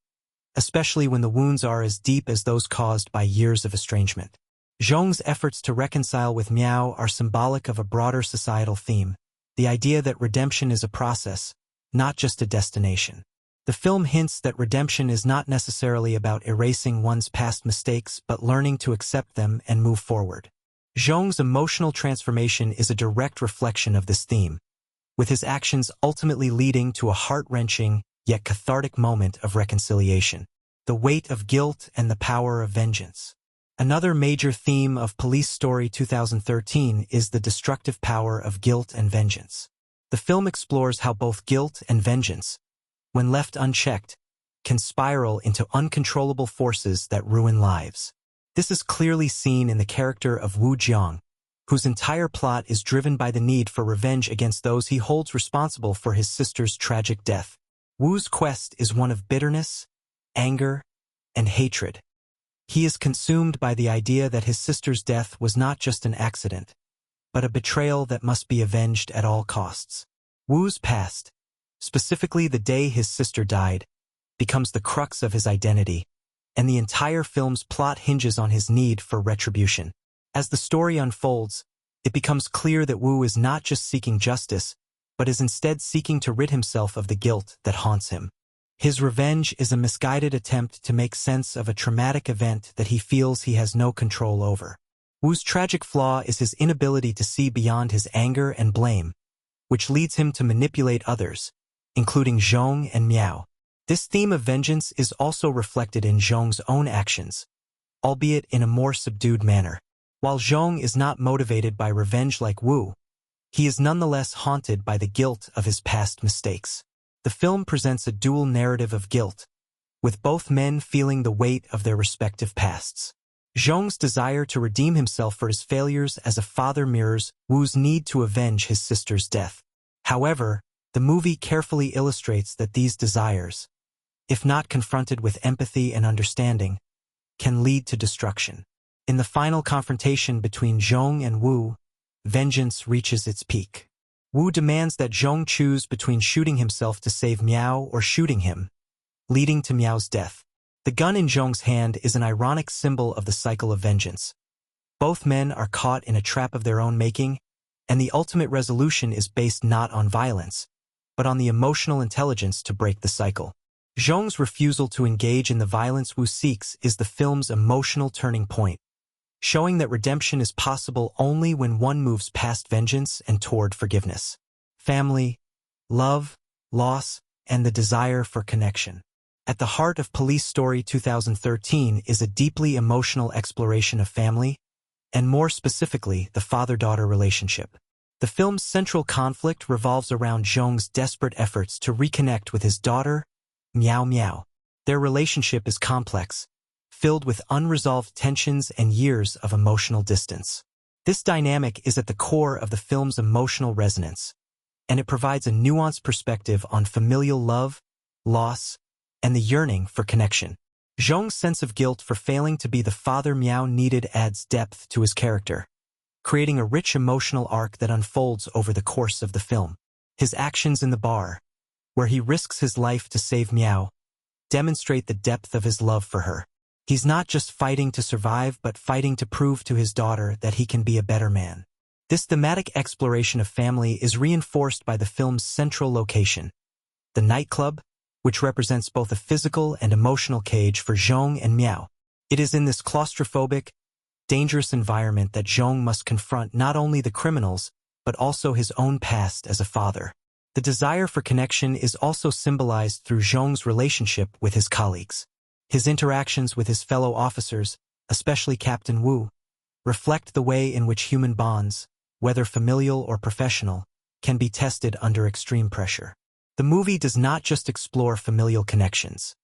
especially when the wounds are as deep as those caused by years of estrangement. Sheng's efforts to reconcile with Miao are symbolic of a broader societal theme, the idea that redemption is a process, not just a destination. The film hints that redemption is not necessarily about erasing one's past mistakes but learning to accept them and move forward. Sheng's emotional transformation is a direct reflection of this theme, with his actions ultimately leading to a heart-wrenching yet cathartic moment of reconciliation. The weight of guilt and the power of vengeance. Another major theme of Police Story 2013 is the destructive power of guilt and vengeance. The film explores how both guilt and vengeance, when left unchecked, can spiral into uncontrollable forces that ruin lives. This is clearly seen in the character of Wu Jiang, whose entire plot is driven by the need for revenge against those he holds responsible for his sister's tragic death. Wu's quest is one of bitterness, anger, and hatred. He is consumed by the idea that his sister's death was not just an accident, but a betrayal that must be avenged at all costs. Wu's past, specifically the day his sister died, becomes the crux of his identity, and the entire film's plot hinges on his need for retribution. As the story unfolds, it becomes clear that Wu is not just seeking justice, but is instead seeking to rid himself of the guilt that haunts him. His revenge is a misguided attempt to make sense of a traumatic event that he feels he has no control over. Wu's tragic flaw is his inability to see beyond his anger and blame, which leads him to manipulate others, including Sheng and Miao. This theme of vengeance is also reflected in Sheng's own actions, albeit in a more subdued manner. While Sheng is not motivated by revenge like Wu, he is nonetheless haunted by the guilt of his past mistakes. The film presents a dual narrative of guilt, with both men feeling the weight of their respective pasts. Sheng's desire to redeem himself for his failures as a father mirrors Wu's need to avenge his sister's death. However, the movie carefully illustrates that these desires, if not confronted with empathy and understanding, can lead to destruction. In the final confrontation between Sheng and Wu, vengeance reaches its peak. Wu demands that Sheng choose between shooting himself to save Miao or shooting him, leading to Miao's death. The gun in Sheng's hand is an ironic symbol of the cycle of vengeance. Both men are caught in a trap of their own making, and the ultimate resolution is based not on violence, but on the emotional intelligence to break the cycle. Sheng's refusal to engage in the violence Wu seeks is the film's emotional turning point, showing that redemption is possible only when one moves past vengeance and toward forgiveness. Family, love, loss, and the desire for connection. At the heart of Police Story 2013 is a deeply emotional exploration of family, and more specifically, the father-daughter relationship. The film's central conflict revolves around Sheng's desperate efforts to reconnect with his daughter, Miao Miao. Their relationship is complex, filled with unresolved tensions and years of emotional distance. This dynamic is at the core of the film's emotional resonance, and it provides a nuanced perspective on familial love, loss, and the yearning for connection. Sheng's sense of guilt for failing to be the father Miao needed adds depth to his character, creating a rich emotional arc that unfolds over the course of the film. His actions in the bar, where he risks his life to save Miao, demonstrate the depth of his love for her. He's not just fighting to survive but fighting to prove to his daughter that he can be a better man. This thematic exploration of family is reinforced by the film's central location, the nightclub, which represents both a physical and emotional cage for Sheng and Miao. It is in this claustrophobic, dangerous environment that Sheng must confront not only the criminals, but also his own past as a father. The desire for connection is also symbolized through Sheng's relationship with his colleagues. His interactions with his fellow officers, especially Captain Wu, reflect the way in which human bonds, whether familial or professional, can be tested under extreme pressure. The movie does not just explore familial connections.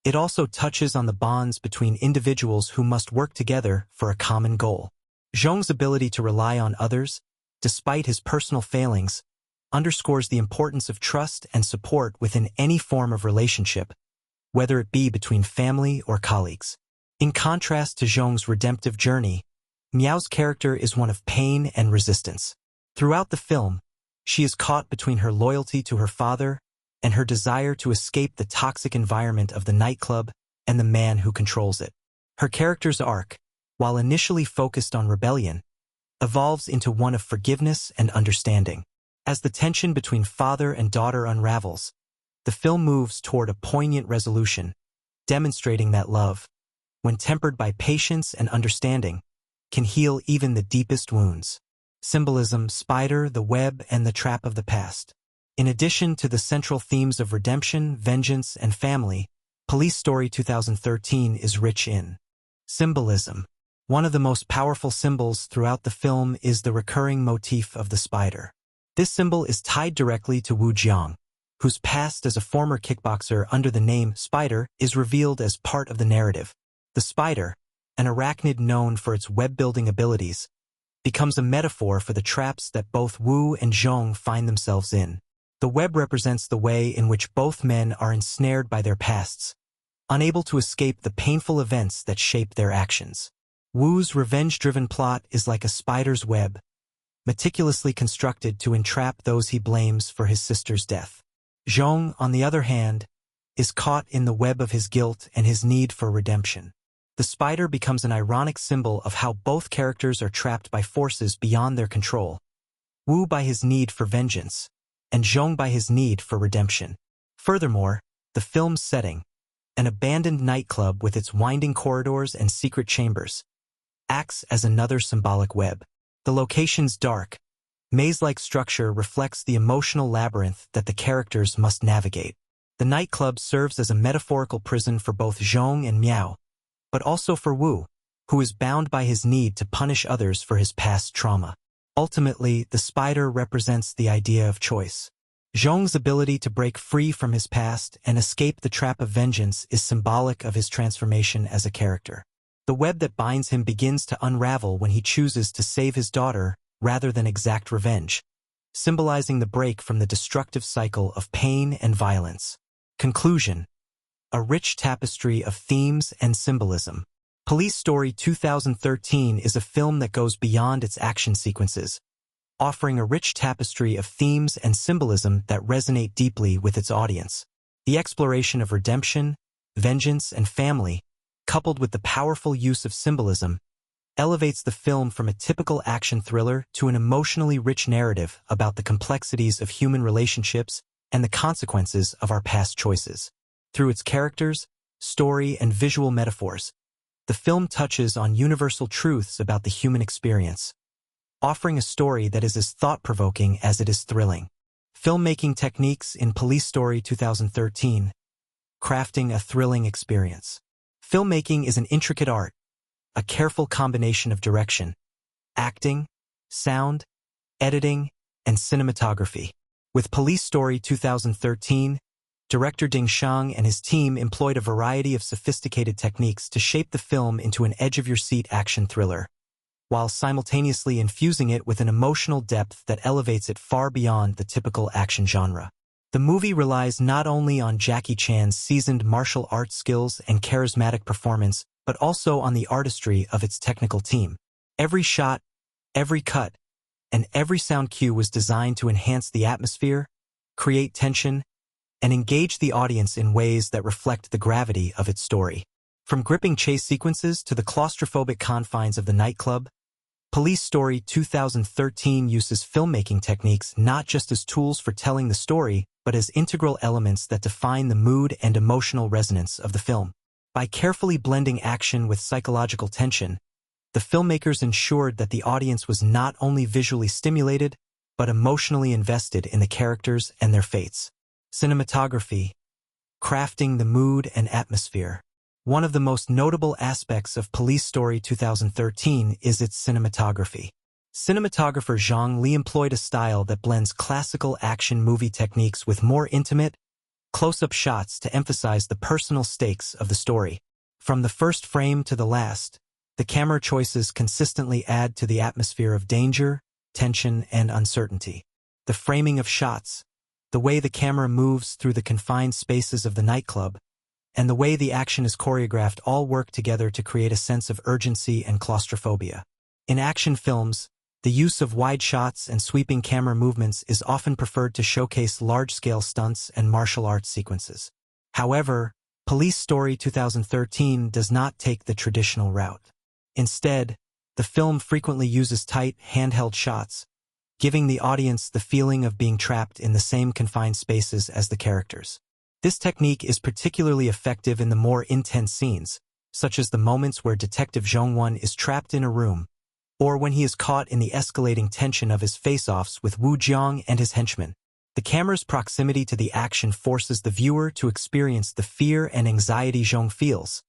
It also touches on the bonds between individuals who must work together for a common goal. Sheng's ability to rely on others, despite his personal failings, underscores the importance of trust and support within any form of relationship, whether it be between family or colleagues. In contrast to Zhong's redemptive journey, Miao's character is one of pain and resistance. Throughout the film, she is caught between her loyalty to her father and her desire to escape the toxic environment of the nightclub and the man who controls it. Her character's arc, while initially focused on rebellion, evolves into one of forgiveness and understanding. As the tension between father and daughter unravels, the film moves toward a poignant resolution, demonstrating that love, when tempered by patience and understanding, can heal even the deepest wounds. Symbolism, spider, the web, and the trap of the past. In addition to the central themes of redemption, vengeance, and family, Police Story 2013 is rich in symbolism. One of the most powerful symbols throughout the film is the recurring motif of the spider. This symbol is tied directly to Wu Jiang, whose past as a former kickboxer under the name Spider is revealed as part of the narrative. The spider, an arachnid known for its web-building abilities, becomes a metaphor for the traps that both Wu and Zhong find themselves in. The web represents the way in which both men are ensnared by their pasts, unable to escape the painful events that shape their actions. Wu's revenge-driven plot is like a spider's web, meticulously constructed to entrap those he blames for his sister's death. Zhong, on the other hand, is caught in the web of his guilt and his need for redemption. The spider becomes an ironic symbol of how both characters are trapped by forces beyond their control, Wu by his need for vengeance, and Zhong by his need for redemption. Furthermore, the film's setting, an abandoned nightclub with its winding corridors and secret chambers, acts as another symbolic web. The location's dark, maze-like structure reflects the emotional labyrinth that the characters must navigate. The nightclub serves as a metaphorical prison for both Zhong and Miao, but also for Wu, who is bound by his need to punish others for his past trauma. Ultimately, the spider represents the idea of choice. Zhong's ability to break free from his past and escape the trap of vengeance is symbolic of his transformation as a character. The web that binds him begins to unravel when he chooses to save his daughter rather than exact revenge, symbolizing the break from the destructive cycle of pain and violence. Conclusion: a rich tapestry of themes and symbolism. Police Story 2013 is a film that goes beyond its action sequences, offering a rich tapestry of themes and symbolism that resonate deeply with its audience. The exploration of redemption, vengeance, and family, coupled with the powerful use of symbolism, elevates the film from a typical action thriller to an emotionally rich narrative about the complexities of human relationships and the consequences of our past choices. Through its characters, story, and visual metaphors, the film touches on universal truths about the human experience, offering a story that is as thought-provoking as it is thrilling. Filmmaking techniques in Police Story 2013. Crafting a thrilling experience. Filmmaking is an intricate art, a careful combination of direction, acting, sound, editing, and cinematography. With Police Story 2013, director Sheng and his team employed a variety of sophisticated techniques to shape the film into an edge-of-your-seat action thriller, while simultaneously infusing it with an emotional depth that elevates it far beyond the typical action genre. The movie relies not only on Jackie Chan's seasoned martial arts skills and charismatic performance, but also on the artistry of its technical team. Every shot, every cut, and every sound cue was designed to enhance the atmosphere, create tension, and engage the audience in ways that reflect the gravity of its story. From gripping chase sequences to the claustrophobic confines of the nightclub, Police Story 2013 uses filmmaking techniques not just as tools for telling the story, but as integral elements that define the mood and emotional resonance of the film. By carefully blending action with psychological tension, the filmmakers ensured that the audience was not only visually stimulated, but emotionally invested in the characters and their fates. Cinematography. Crafting the mood and atmosphere. One of the most notable aspects of Police Story 2013 is its cinematography. Cinematographer Zhang Li employed a style that blends classical action movie techniques with more intimate, close-up shots to emphasize the personal stakes of the story. From the first frame to the last, the camera choices consistently add to the atmosphere of danger, tension, and uncertainty. the framing of shots, the way the camera moves through the confined spaces of the nightclub, and the way the action is choreographed all work together to create a sense of urgency and claustrophobia. In action films, the use of wide shots and sweeping camera movements is often preferred to showcase large-scale stunts and martial arts sequences. However, Police Story 2013 does not take the traditional route. Instead, the film frequently uses tight, handheld shots, giving the audience the feeling of being trapped in the same confined spaces as the characters. This technique is particularly effective in the more intense scenes, such as the moments where Detective Zhong is trapped in a room, or when he is caught in the escalating tension of his face-offs with Wu Jiang and his henchmen. The camera's proximity to the action forces the viewer to experience the fear and anxiety Zhong feels,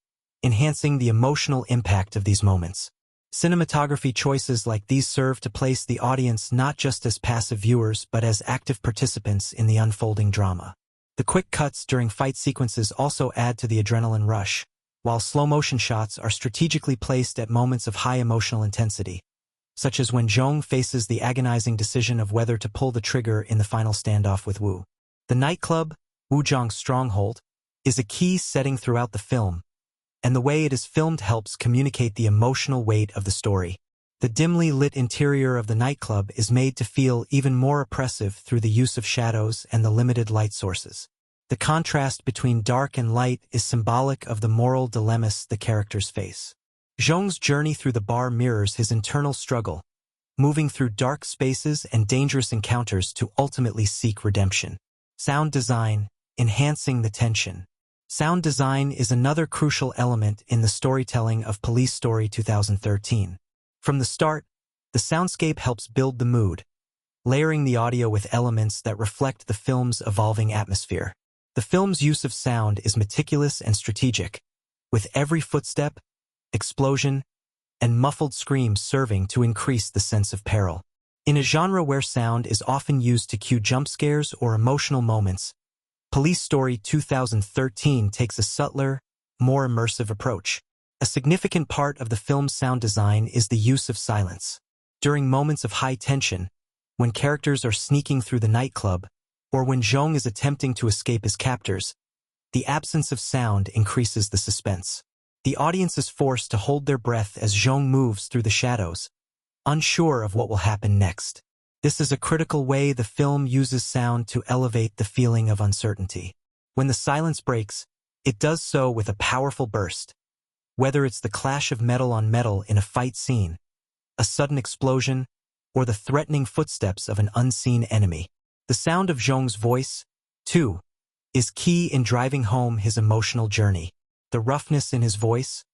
enhancing the emotional impact of these moments. Cinematography choices like these serve to place the audience not just as passive viewers but as active participants in the unfolding drama. The quick cuts during fight sequences also add to the adrenaline rush, while slow-motion shots are strategically placed at moments of high emotional intensity, such as when Zhong faces the agonizing decision of whether to pull the trigger in the final standoff with Wu. The nightclub, Wu Jiang's stronghold, is a key setting throughout the film, and the way it is filmed helps communicate the emotional weight of the story. The dimly lit interior of the nightclub is made to feel even more oppressive through the use of shadows and the limited light sources. The contrast between dark and light is symbolic of the moral dilemmas the characters face. Zhong's journey through the bar mirrors his internal struggle, moving through dark spaces and dangerous encounters to ultimately seek redemption. Sound design, enhancing the tension. Sound design is another crucial element in the storytelling of Police Story 2013. From the start, the soundscape helps build the mood, layering the audio with elements that reflect the film's evolving atmosphere. The film's use of sound is meticulous and strategic, with every footstep, explosion, and muffled scream serving to increase the sense of peril. In a genre where sound is often used to cue jump scares or emotional moments, Police Story 2013 takes a subtler, more immersive approach. A significant part of the film's sound design is the use of silence. During moments of high tension, when characters are sneaking through the nightclub, or when Zhong is attempting to escape his captors, the absence of sound increases the suspense. The audience is forced to hold their breath as Zhong moves through the shadows, unsure of what will happen next. This is a critical way the film uses sound to elevate the feeling of uncertainty. When the silence breaks, it does so with a powerful burst. Whether it's the clash of metal on metal in a fight scene, a sudden explosion, or the threatening footsteps of an unseen enemy. The sound of Zhong's voice, too, is key in driving home his emotional journey. The roughness in his voice,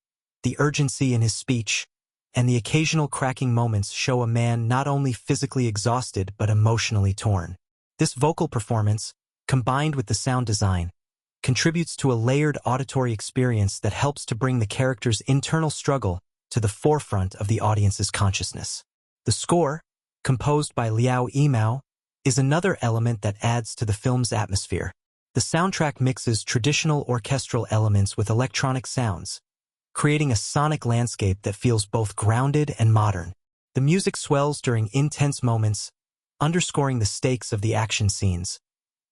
the urgency in his speech, and the occasional cracking moments show a man not only physically exhausted but emotionally torn. This vocal performance, combined with the sound design, contributes to a layered auditory experience that helps to bring the character's internal struggle to the forefront of the audience's consciousness. The score, composed by Liao Yimou, is another element that adds to the film's atmosphere. The soundtrack mixes traditional orchestral elements with electronic sounds, creating a sonic landscape that feels both grounded and modern. The music swells during intense moments, underscoring the stakes of the action scenes,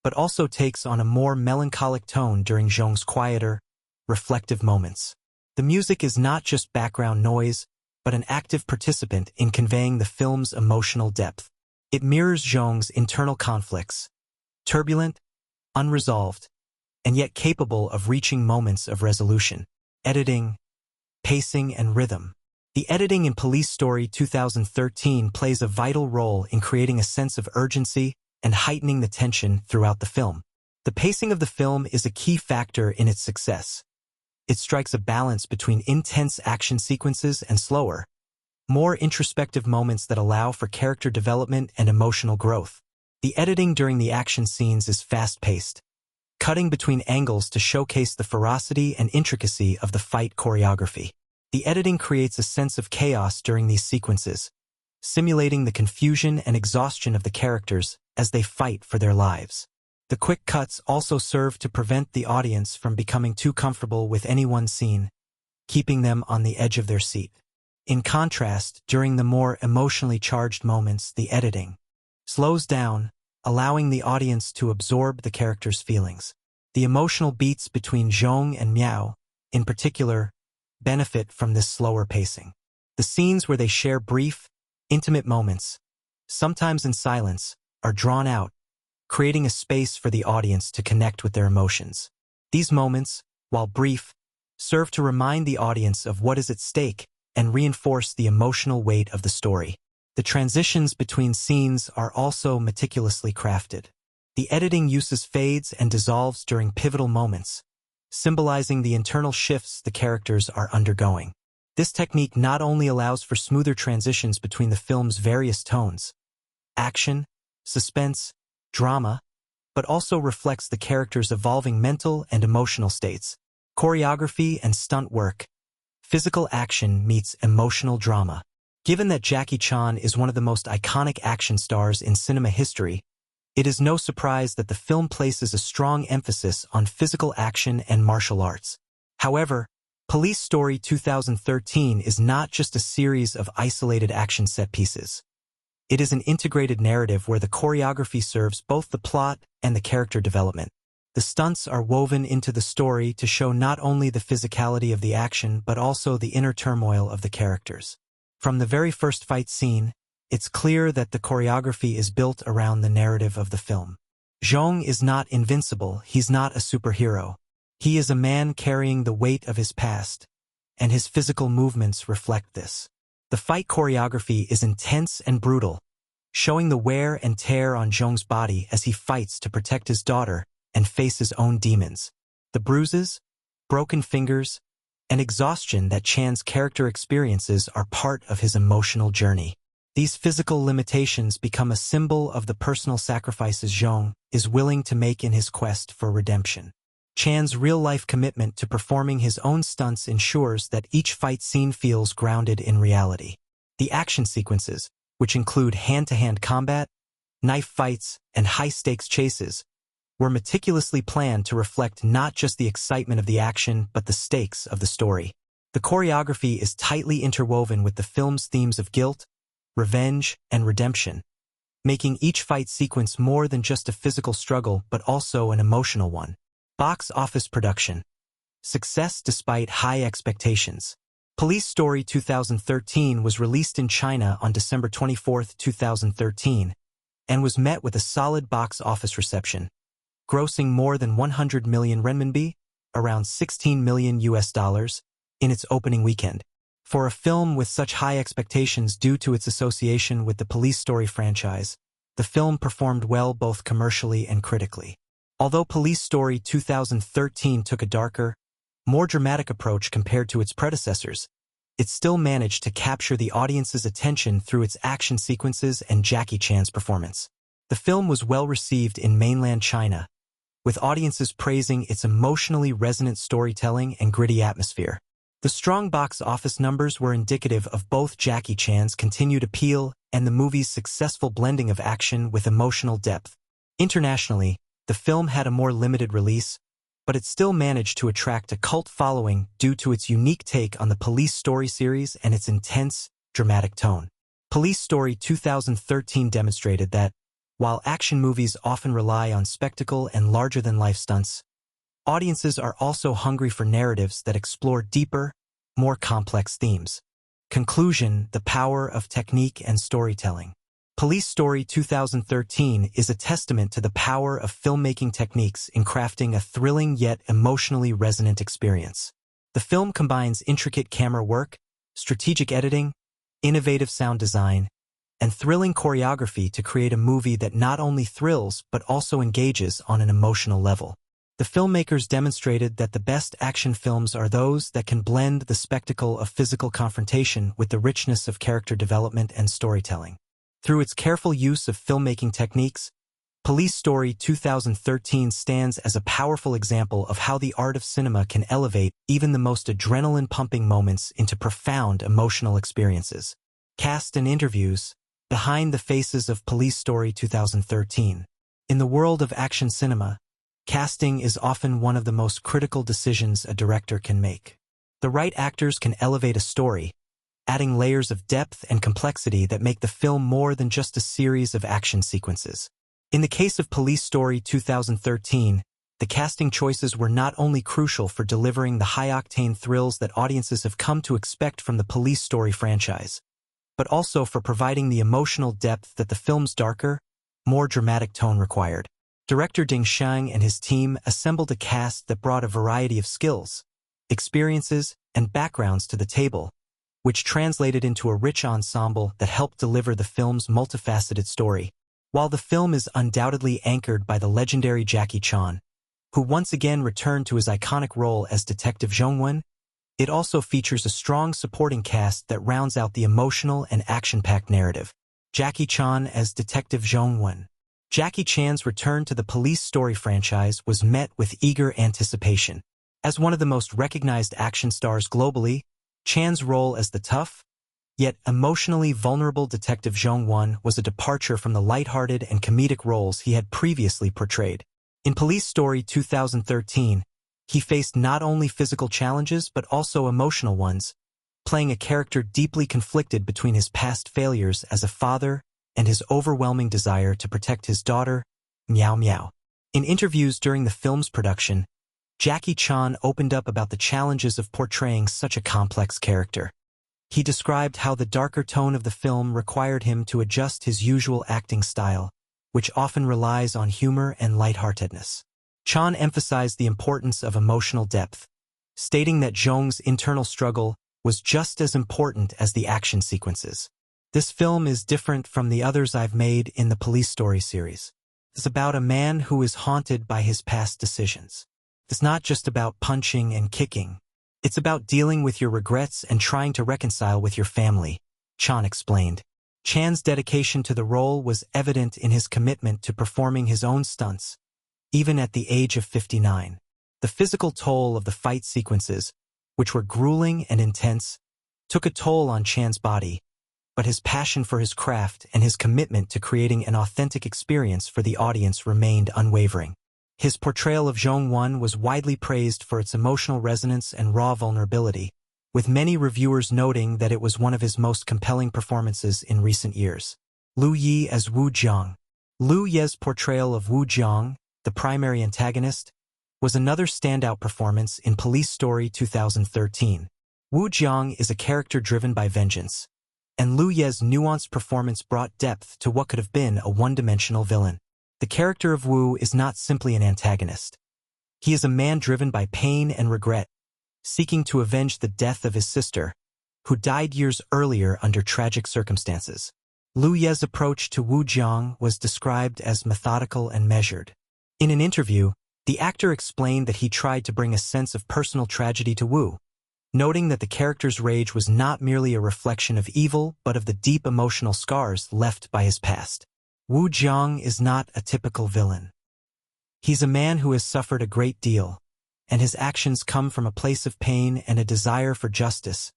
but also takes on a more melancholic tone during Zhong's quieter, reflective moments. The music is not just background noise, but an active participant in conveying the film's emotional depth. It mirrors Zhong's internal conflicts, turbulent, unresolved, and yet capable of reaching moments of resolution. Editing, pacing, and rhythm. The editing in Police Story 2013 plays a vital role in creating a sense of urgency and heightening the tension throughout the film. The pacing of the film is a key factor in its success. It strikes a balance between intense action sequences and slower, more introspective moments that allow for character development and emotional growth. The editing during the action scenes is fast-paced, cutting between angles to showcase the ferocity and intricacy of the fight choreography. The editing creates a sense of chaos during these sequences, simulating the confusion and exhaustion of the characters as they fight for their lives. The quick cuts also serve to prevent the audience from becoming too comfortable with any one scene, keeping them on the edge of their seat. In contrast, during the more emotionally charged moments, the editing slows down, allowing the audience to absorb the characters' feelings. The emotional beats between Zhong and Miao, in particular, benefit from this slower pacing. The scenes where they share brief, intimate moments, sometimes in silence, are drawn out, creating a space for the audience to connect with their emotions. These moments, while brief, serve to remind the audience of what is at stake and reinforce the emotional weight of the story. The transitions between scenes are also meticulously crafted. The editing uses fades and dissolves during pivotal moments, symbolizing the internal shifts the characters are undergoing. This technique not only allows for smoother transitions between the film's various tones, action, suspense, drama, but also reflects the characters' evolving mental and emotional states. Choreography and stunt work. Physical action meets emotional drama. Given that Jackie Chan is one of the most iconic action stars in cinema history, it is no surprise that the film places a strong emphasis on physical action and martial arts. However, Police Story 2013 is not just a series of isolated action set pieces. It is an integrated narrative where the choreography serves both the plot and the character development. The stunts are woven into the story to show not only the physicality of the action but also the inner turmoil of the characters. From the very first fight scene, it's clear that the choreography is built around the narrative of the film. Zhong is not invincible, he's not a superhero. He is a man carrying the weight of his past, and his physical movements reflect this. The fight choreography is intense and brutal, showing the wear and tear on Zhong's body as he fights to protect his daughter and face his own demons. The bruises, broken fingers, and exhaustion that Chan's character experiences are part of his emotional journey. These physical limitations become a symbol of the personal sacrifices Zhong is willing to make in his quest for redemption. Chan's real-life commitment to performing his own stunts ensures that each fight scene feels grounded in reality. The action sequences, which include hand-to-hand combat, knife fights, and high-stakes chases, were meticulously planned to reflect not just the excitement of the action but the stakes of the story. The choreography is tightly interwoven with the film's themes of guilt, revenge, and redemption, making each fight sequence more than just a physical struggle but also an emotional one. Box office production. Success despite high expectations. Police Story 2013 was released in China on December 24, 2013, and was met with a solid box office reception, grossing more than 100 million renminbi, around $16 million, in its opening weekend. For a film with such high expectations due to its association with the Police Story franchise, the film performed well both commercially and critically. Although Police Story 2013 took a darker, more dramatic approach compared to its predecessors, it still managed to capture the audience's attention through its action sequences and Jackie Chan's performance. The film was well received in mainland China, with audiences praising its emotionally resonant storytelling and gritty atmosphere. The strong box office numbers were indicative of both Jackie Chan's continued appeal and the movie's successful blending of action with emotional depth. Internationally, the film had a more limited release, but it still managed to attract a cult following due to its unique take on the Police Story series and its intense, dramatic tone. Police Story 2013 demonstrated that, while action movies often rely on spectacle and larger-than-life stunts, audiences are also hungry for narratives that explore deeper, more complex themes. Conclusion: the power of technique and storytelling. Police Story 2013 is a testament to the power of filmmaking techniques in crafting a thrilling yet emotionally resonant experience. The film combines intricate camera work, strategic editing, innovative sound design, and thrilling choreography to create a movie that not only thrills but also engages on an emotional level. The filmmakers demonstrated that the best action films are those that can blend the spectacle of physical confrontation with the richness of character development and storytelling. Through its careful use of filmmaking techniques, Police Story 2013 stands as a powerful example of how the art of cinema can elevate even the most adrenaline-pumping moments into profound emotional experiences. Cast and interviews. Behind the faces of Police Story 2013. In the world of action cinema, casting is often one of the most critical decisions a director can make. The right actors can elevate a story, adding layers of depth and complexity that make the film more than just a series of action sequences. In the case of Police Story 2013, the casting choices were not only crucial for delivering the high-octane thrills that audiences have come to expect from the Police Story franchise, but also for providing the emotional depth that the film's darker, more dramatic tone required. Director Sheng and his team assembled a cast that brought a variety of skills, experiences, and backgrounds to the table, which translated into a rich ensemble that helped deliver the film's multifaceted story. While the film is undoubtedly anchored by the legendary Jackie Chan, who once again returned to his iconic role as Detective Zhongwen, it also features a strong supporting cast that rounds out the emotional and action-packed narrative. Jackie Chan as Detective Zhongwen. Jackie Chan's return to the Police Story franchise was met with eager anticipation. As one of the most recognized action stars globally, Chan's role as the tough, yet emotionally vulnerable Detective Zhongwen was a departure from the lighthearted and comedic roles he had previously portrayed. In Police Story 2013, he faced not only physical challenges but also emotional ones, playing a character deeply conflicted between his past failures as a father and his overwhelming desire to protect his daughter, Miao Miao. In interviews during the film's production, Jackie Chan opened up about the challenges of portraying such a complex character. He described how the darker tone of the film required him to adjust his usual acting style, which often relies on humor and lightheartedness. Chan emphasized the importance of emotional depth, stating that Zhong's internal struggle was just as important as the action sequences. This film is different from the others I've made in the Police Story series. It's about a man who is haunted by his past decisions. It's not just about punching and kicking. It's about dealing with your regrets and trying to reconcile with your family, Chan explained. Chan's dedication to the role was evident in his commitment to performing his own stunts, even at the age of 59. The physical toll of the fight sequences, which were grueling and intense, took a toll on Chan's body, but his passion for his craft and his commitment to creating an authentic experience for the audience remained unwavering. His portrayal of Zhongwen was widely praised for its emotional resonance and raw vulnerability, with many reviewers noting that it was one of his most compelling performances in recent years. Lu Yi as Wu Jiang. Lu Ye's portrayal of Wu Jiang, the primary antagonist, was another standout performance in Police Story 2013. Wu Jiang is a character driven by vengeance, and Lu Ye's nuanced performance brought depth to what could have been a one-dimensional villain. The character of Wu is not simply an antagonist. He is a man driven by pain and regret, seeking to avenge the death of his sister, who died years earlier under tragic circumstances. Lu Ye's approach to Wu Jiang was described as methodical and measured. In an interview, the actor explained that he tried to bring a sense of personal tragedy to Wu, noting that the character's rage was not merely a reflection of evil but of the deep emotional scars left by his past. Wu Jiang is not a typical villain. He's a man who has suffered a great deal, and his actions come from a place of pain and a desire for justice,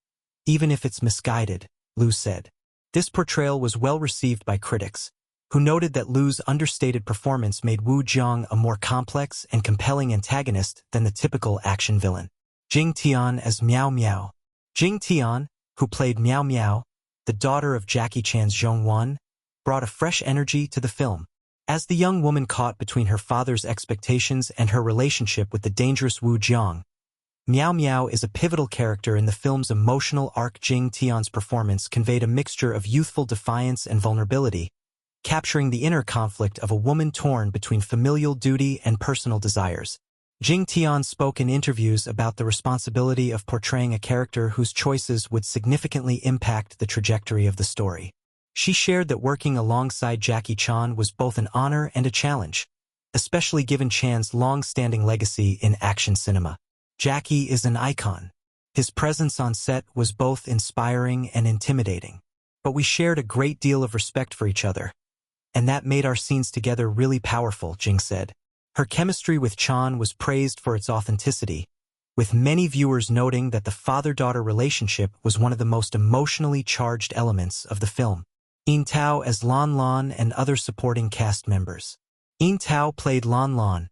even if it's misguided, Lu said. This portrayal was well received by critics, who noted that Lu's understated performance made Wu Jiang a more complex and compelling antagonist than the typical action villain. Jing Tian as Miao Miao. Jing Tian, who played Miao Miao, the daughter of Jackie Chan's Zhongwen, brought a fresh energy to the film. As the young woman caught between her father's expectations and her relationship with the dangerous Wu Jiang, Miao Miao is a pivotal character in the film's emotional arc. Jing Tian's performance conveyed a mixture of youthful defiance and vulnerability, capturing the inner conflict of a woman torn between familial duty and personal desires. Jing Tian spoke in interviews about the responsibility of portraying a character whose choices would significantly impact the trajectory of the story. She shared that working alongside Jackie Chan was both an honor and a challenge, especially given Chan's long-standing legacy in action cinema. Jackie is an icon. His presence on set was both inspiring and intimidating. But we shared a great deal of respect for each other, and that made our scenes together really powerful, Jing said. Her chemistry with Chan was praised for its authenticity, with many viewers noting that the father-daughter relationship was one of the most emotionally charged elements of the film. Yin Tao as Lan Lan and other supporting cast members. Yin Tao played Lan Lan,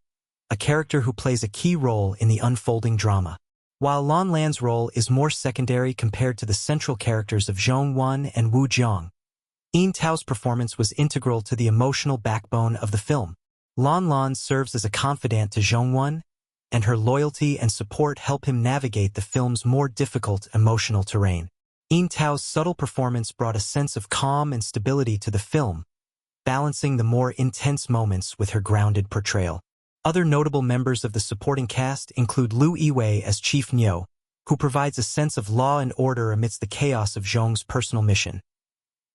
a character who plays a key role in the unfolding drama. While Lan Lan's role is more secondary compared to the central characters of Zhongwen and Wu Jiang, Yin Tao's performance was integral to the emotional backbone of the film. Lan Lan serves as a confidant to Zhongwen, and her loyalty and support help him navigate the film's more difficult emotional terrain. Yin Tao's subtle performance brought a sense of calm and stability to the film, balancing the more intense moments with her grounded portrayal. Other notable members of the supporting cast include Lu Yiwei as Chief Niu, who provides a sense of law and order amidst the chaos of Zhong's personal mission.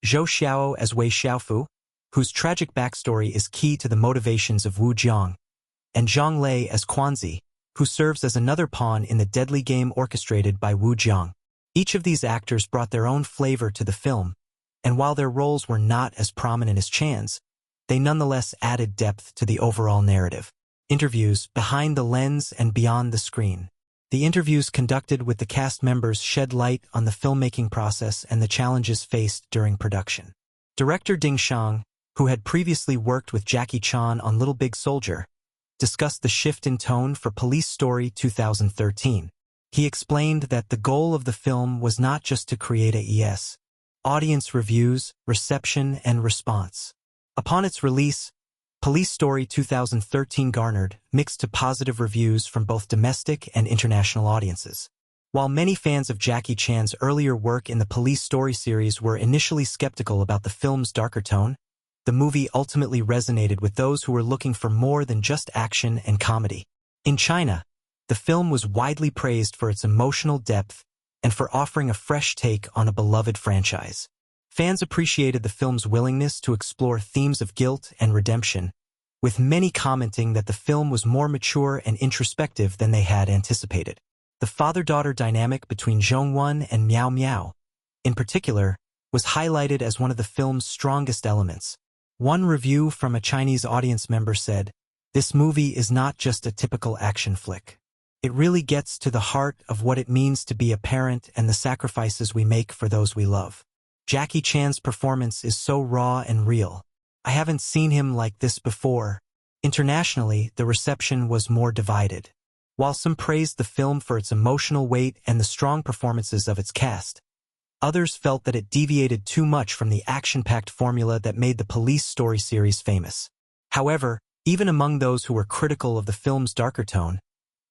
Zhou Xiao as Wei Xiaofu, whose tragic backstory is key to the motivations of Wu Jiang, and Zhang Lei as Quanzi, who serves as another pawn in the deadly game orchestrated by Wu Jiang. Each of these actors brought their own flavor to the film, and while their roles were not as prominent as Chan's, they nonetheless added depth to the overall narrative. Interviews behind the lens and beyond the screen. The interviews conducted with the cast members shed light on the filmmaking process and the challenges faced during production. Director Ding Sheng, who had previously worked with Jackie Chan on Little Big Soldier, discussed the shift in tone for Police Story 2013. He explained that the goal of the film was not just to create a audience reviews, reception, and response. Upon its release, Police Story 2013 garnered mixed to positive reviews from both domestic and international audiences. While many fans of Jackie Chan's earlier work in the Police Story series were initially skeptical about the film's darker tone, the movie ultimately resonated with those who were looking for more than just action and comedy. In China, the film was widely praised for its emotional depth and for offering a fresh take on a beloved franchise. Fans appreciated the film's willingness to explore themes of guilt and redemption, with many commenting that the film was more mature and introspective than they had anticipated. The father-daughter dynamic between Zhongwen and Miao Miao, in particular, was highlighted as one of the film's strongest elements. One review from a Chinese audience member said, "This movie is not just a typical action flick. It really gets to the heart of what it means to be a parent and the sacrifices we make for those we love. Jackie Chan's performance is so raw and real. I haven't seen him like this before." Internationally, the reception was more divided. While some praised the film for its emotional weight and the strong performances of its cast, others felt that it deviated too much from the action-packed formula that made the Police Story series famous. However, even among those who were critical of the film's darker tone,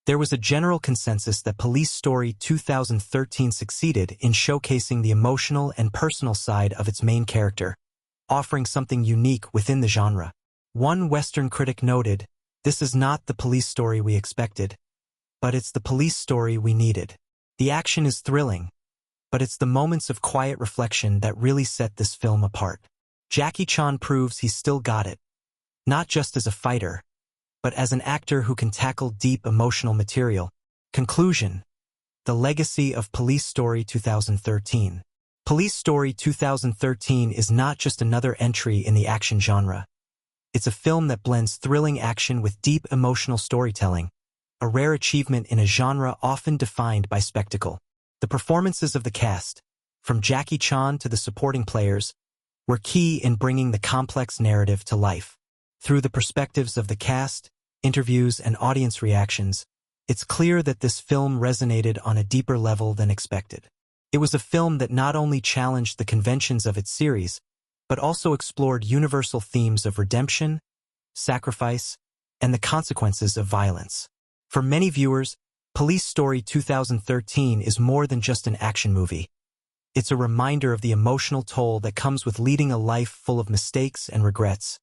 there was a general consensus that Police Story 2013 succeeded in showcasing the emotional and personal side of its main character, offering something unique within the genre. One Western critic noted, "This is not the police story we expected, but it's the police story we needed. The action is thrilling, but it's the moments of quiet reflection that really set this film apart." Jackie Chan proves he's still got it, not just as a fighter, but as an actor who can tackle deep emotional material. Conclusion: the legacy of Police Story 2013. Police Story 2013 is not just another entry in the action genre. It's a film that blends thrilling action with deep emotional storytelling, a rare achievement in a genre often defined by spectacle. The performances of the cast, from Jackie Chan to the supporting players, were key in bringing the complex narrative to life. Through the perspectives of the cast, interviews, and audience reactions, it's clear that this film resonated on a deeper level than expected. It was a film that not only challenged the conventions of its series, but also explored universal themes of redemption, sacrifice, and the consequences of violence. For many viewers, Police Story 2013 is more than just an action movie. It's a reminder of the emotional toll that comes with leading a life full of mistakes and regrets,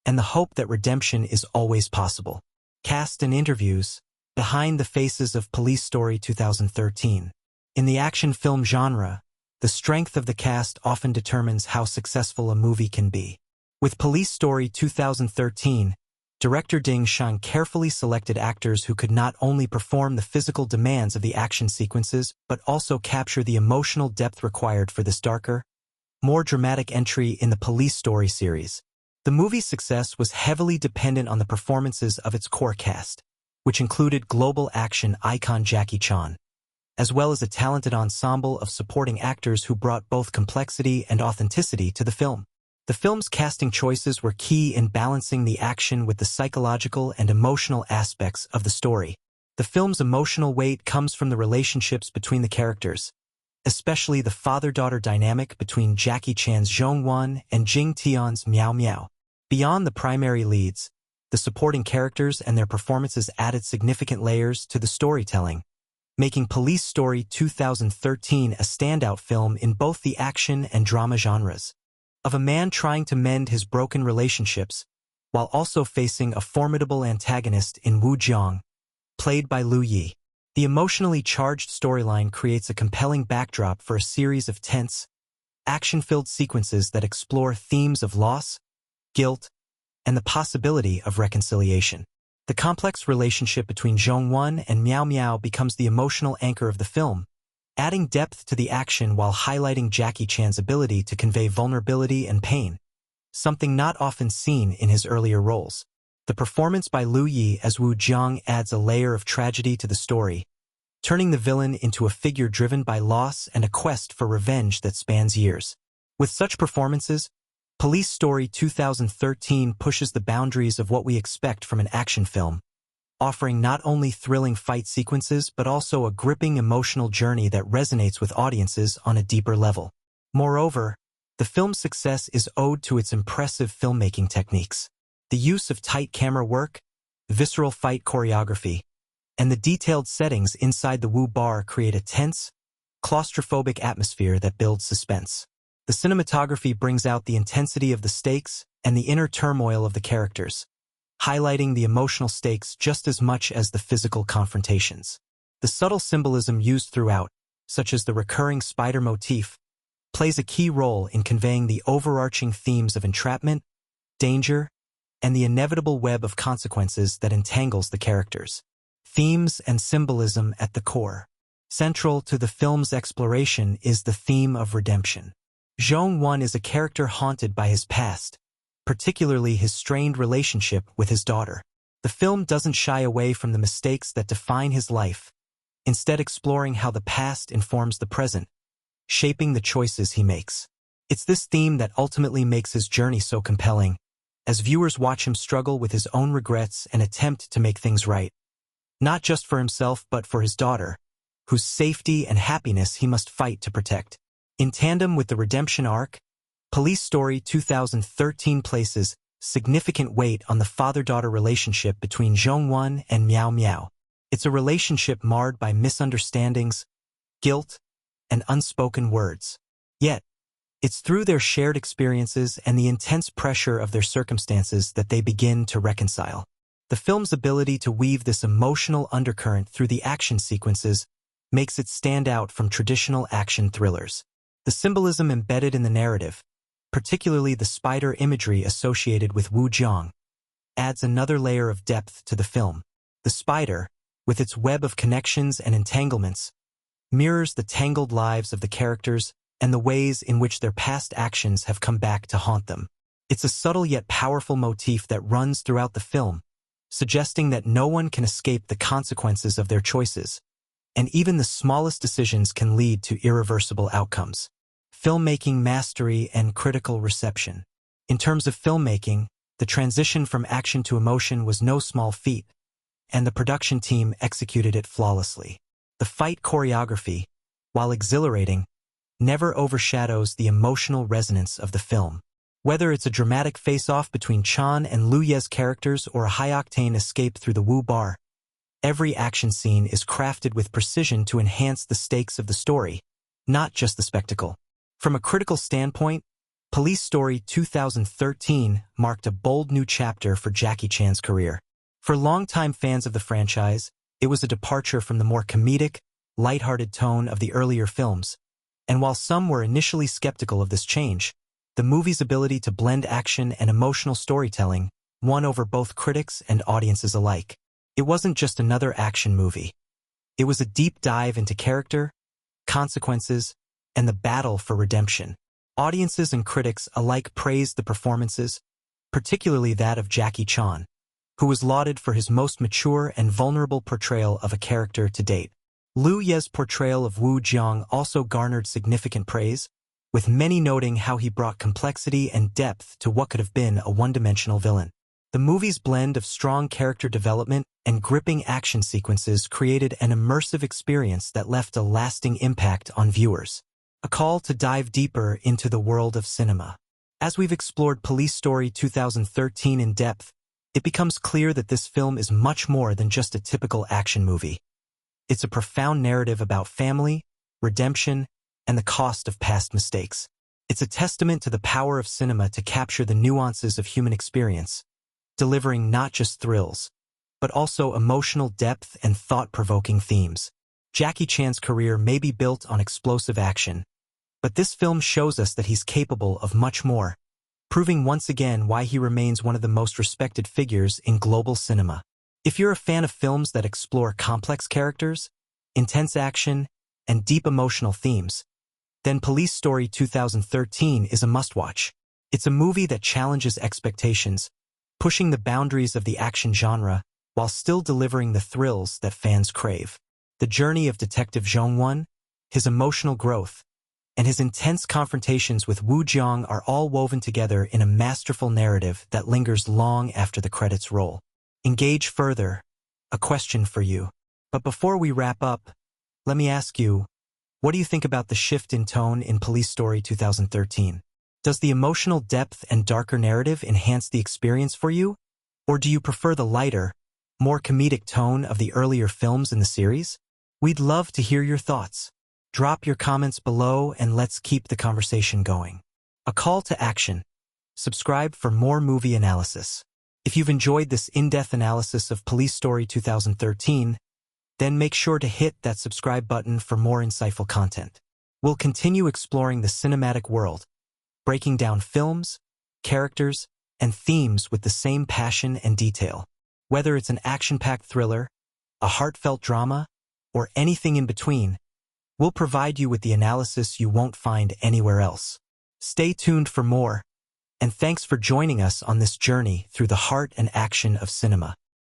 and the hope that redemption is always possible. Cast and interviews, behind the faces of Police Story 2013. In the action film genre, the strength of the cast often determines how successful a movie can be. With Police Story 2013, director Ding Sheng carefully selected actors who could not only perform the physical demands of the action sequences, but also capture the emotional depth required for this darker, more dramatic entry in the Police Story series. The movie's success was heavily dependent on the performances of its core cast, which included global action icon Jackie Chan, as well as a talented ensemble of supporting actors who brought both complexity and authenticity to the film. The film's casting choices were key in balancing the action with the psychological and emotional aspects of the story. The film's emotional weight comes from the relationships between the characters, especially the father-daughter dynamic between Jackie Chan's Zhong and Jing Tian's Miao Miao. Beyond the primary leads, the supporting characters and their performances added significant layers to the storytelling, making Police Story 2013 a standout film in both the action and drama genres. Of a man trying to mend his broken relationships, while also facing a formidable antagonist in Wu Jiang, played by Lu Yi. The emotionally charged storyline creates a compelling backdrop for a series of tense, action-filled sequences that explore themes of loss, guilt, and the possibility of reconciliation. The complex relationship between Zhong and Miao Miao becomes the emotional anchor of the film, adding depth to the action while highlighting Jackie Chan's ability to convey vulnerability and pain, something not often seen in his earlier roles. The performance by Lu Yi as Wu Jiang adds a layer of tragedy to the story, turning the villain into a figure driven by loss and a quest for revenge that spans years. With such performances, Police Story 2013 pushes the boundaries of what we expect from an action film, offering not only thrilling fight sequences but also a gripping emotional journey that resonates with audiences on a deeper level. Moreover, the film's success is owed to its impressive filmmaking techniques. The use of tight camera work, visceral fight choreography, and the detailed settings inside the Wu Bar create a tense, claustrophobic atmosphere that builds suspense. The cinematography brings out the intensity of the stakes and the inner turmoil of the characters, highlighting the emotional stakes just as much as the physical confrontations. The subtle symbolism used throughout, such as the recurring spider motif, plays a key role in conveying the overarching themes of entrapment, danger, and the inevitable web of consequences that entangles the characters. Themes and symbolism at the core. Central to the film's exploration is the theme of redemption. Zhong is a character haunted by his past, particularly his strained relationship with his daughter. The film doesn't shy away from the mistakes that define his life, instead exploring how the past informs the present, shaping the choices he makes. It's this theme that ultimately makes his journey so compelling, as viewers watch him struggle with his own regrets and attempt to make things right, not just for himself but for his daughter, whose safety and happiness he must fight to protect. In tandem with the redemption arc, Police Story 2013 places significant weight on the father-daughter relationship between Zhong and Miao Miao. It's a relationship marred by misunderstandings, guilt, and unspoken words. Yet, it's through their shared experiences and the intense pressure of their circumstances that they begin to reconcile. The film's ability to weave this emotional undercurrent through the action sequences makes it stand out from traditional action thrillers. The symbolism embedded in the narrative, particularly the spider imagery associated with Wu Jiang, adds another layer of depth to the film. The spider, with its web of connections and entanglements, mirrors the tangled lives of the characters and the ways in which their past actions have come back to haunt them. It's a subtle yet powerful motif that runs throughout the film, suggesting that no one can escape the consequences of their choices, and even the smallest decisions can lead to irreversible outcomes. Filmmaking mastery and critical reception. In terms of filmmaking, the transition from action to emotion was no small feat, and the production team executed it flawlessly. The fight choreography, while exhilarating, never overshadows the emotional resonance of the film. Whether it's a dramatic face-off between Chen and Lu Ye's characters or a high-octane escape through the Wu Bar, every action scene is crafted with precision to enhance the stakes of the story, not just the spectacle. From a critical standpoint, Police Story 2013 marked a bold new chapter for Jackie Chan's career. For longtime fans of the franchise, it was a departure from the more comedic, lighthearted tone of the earlier films, and while some were initially skeptical of this change, the movie's ability to blend action and emotional storytelling won over both critics and audiences alike. It wasn't just another action movie. It was a deep dive into character, consequences, and the battle for redemption. Audiences and critics alike praised the performances, particularly that of Jackie Chan, who was lauded for his most mature and vulnerable portrayal of a character to date. Lu Ye's portrayal of Wu Jiang also garnered significant praise, with many noting how he brought complexity and depth to what could have been a one-dimensional villain. The movie's blend of strong character development and gripping action sequences created an immersive experience that left a lasting impact on viewers. A call to dive deeper into the world of cinema. As we've explored Police Story 2013 in depth, it becomes clear that this film is much more than just a typical action movie. It's a profound narrative about family, redemption, and the cost of past mistakes. It's a testament to the power of cinema to capture the nuances of human experience, delivering not just thrills, but also emotional depth and thought-provoking themes. Jackie Chan's career may be built on explosive action, but this film shows us that he's capable of much more, proving once again why he remains one of the most respected figures in global cinema. If you're a fan of films that explore complex characters, intense action, and deep emotional themes, then Police Story 2013 is a must-watch. It's a movie that challenges expectations, pushing the boundaries of the action genre while still delivering the thrills that fans crave. The journey of Detective Zhong, his emotional growth, and his intense confrontations with Wu Jiang are all woven together in a masterful narrative that lingers long after the credits roll. Engage further. A question for you. But before we wrap up, let me ask you, what do you think about the shift in tone in Police Story 2013? Does the emotional depth and darker narrative enhance the experience for you? Or do you prefer the lighter, more comedic tone of the earlier films in the series? We'd love to hear your thoughts. Drop your comments below and let's keep the conversation going. A call to action. Subscribe for more movie analysis. If you've enjoyed this in-depth analysis of Police Story 2013, then make sure to hit that subscribe button for more insightful content. We'll continue exploring the cinematic world, breaking down films, characters, and themes with the same passion and detail. Whether it's an action-packed thriller, a heartfelt drama, or anything in between, we'll provide you with the analysis you won't find anywhere else. Stay tuned for more, and thanks for joining us on this journey through the heart and action of cinema.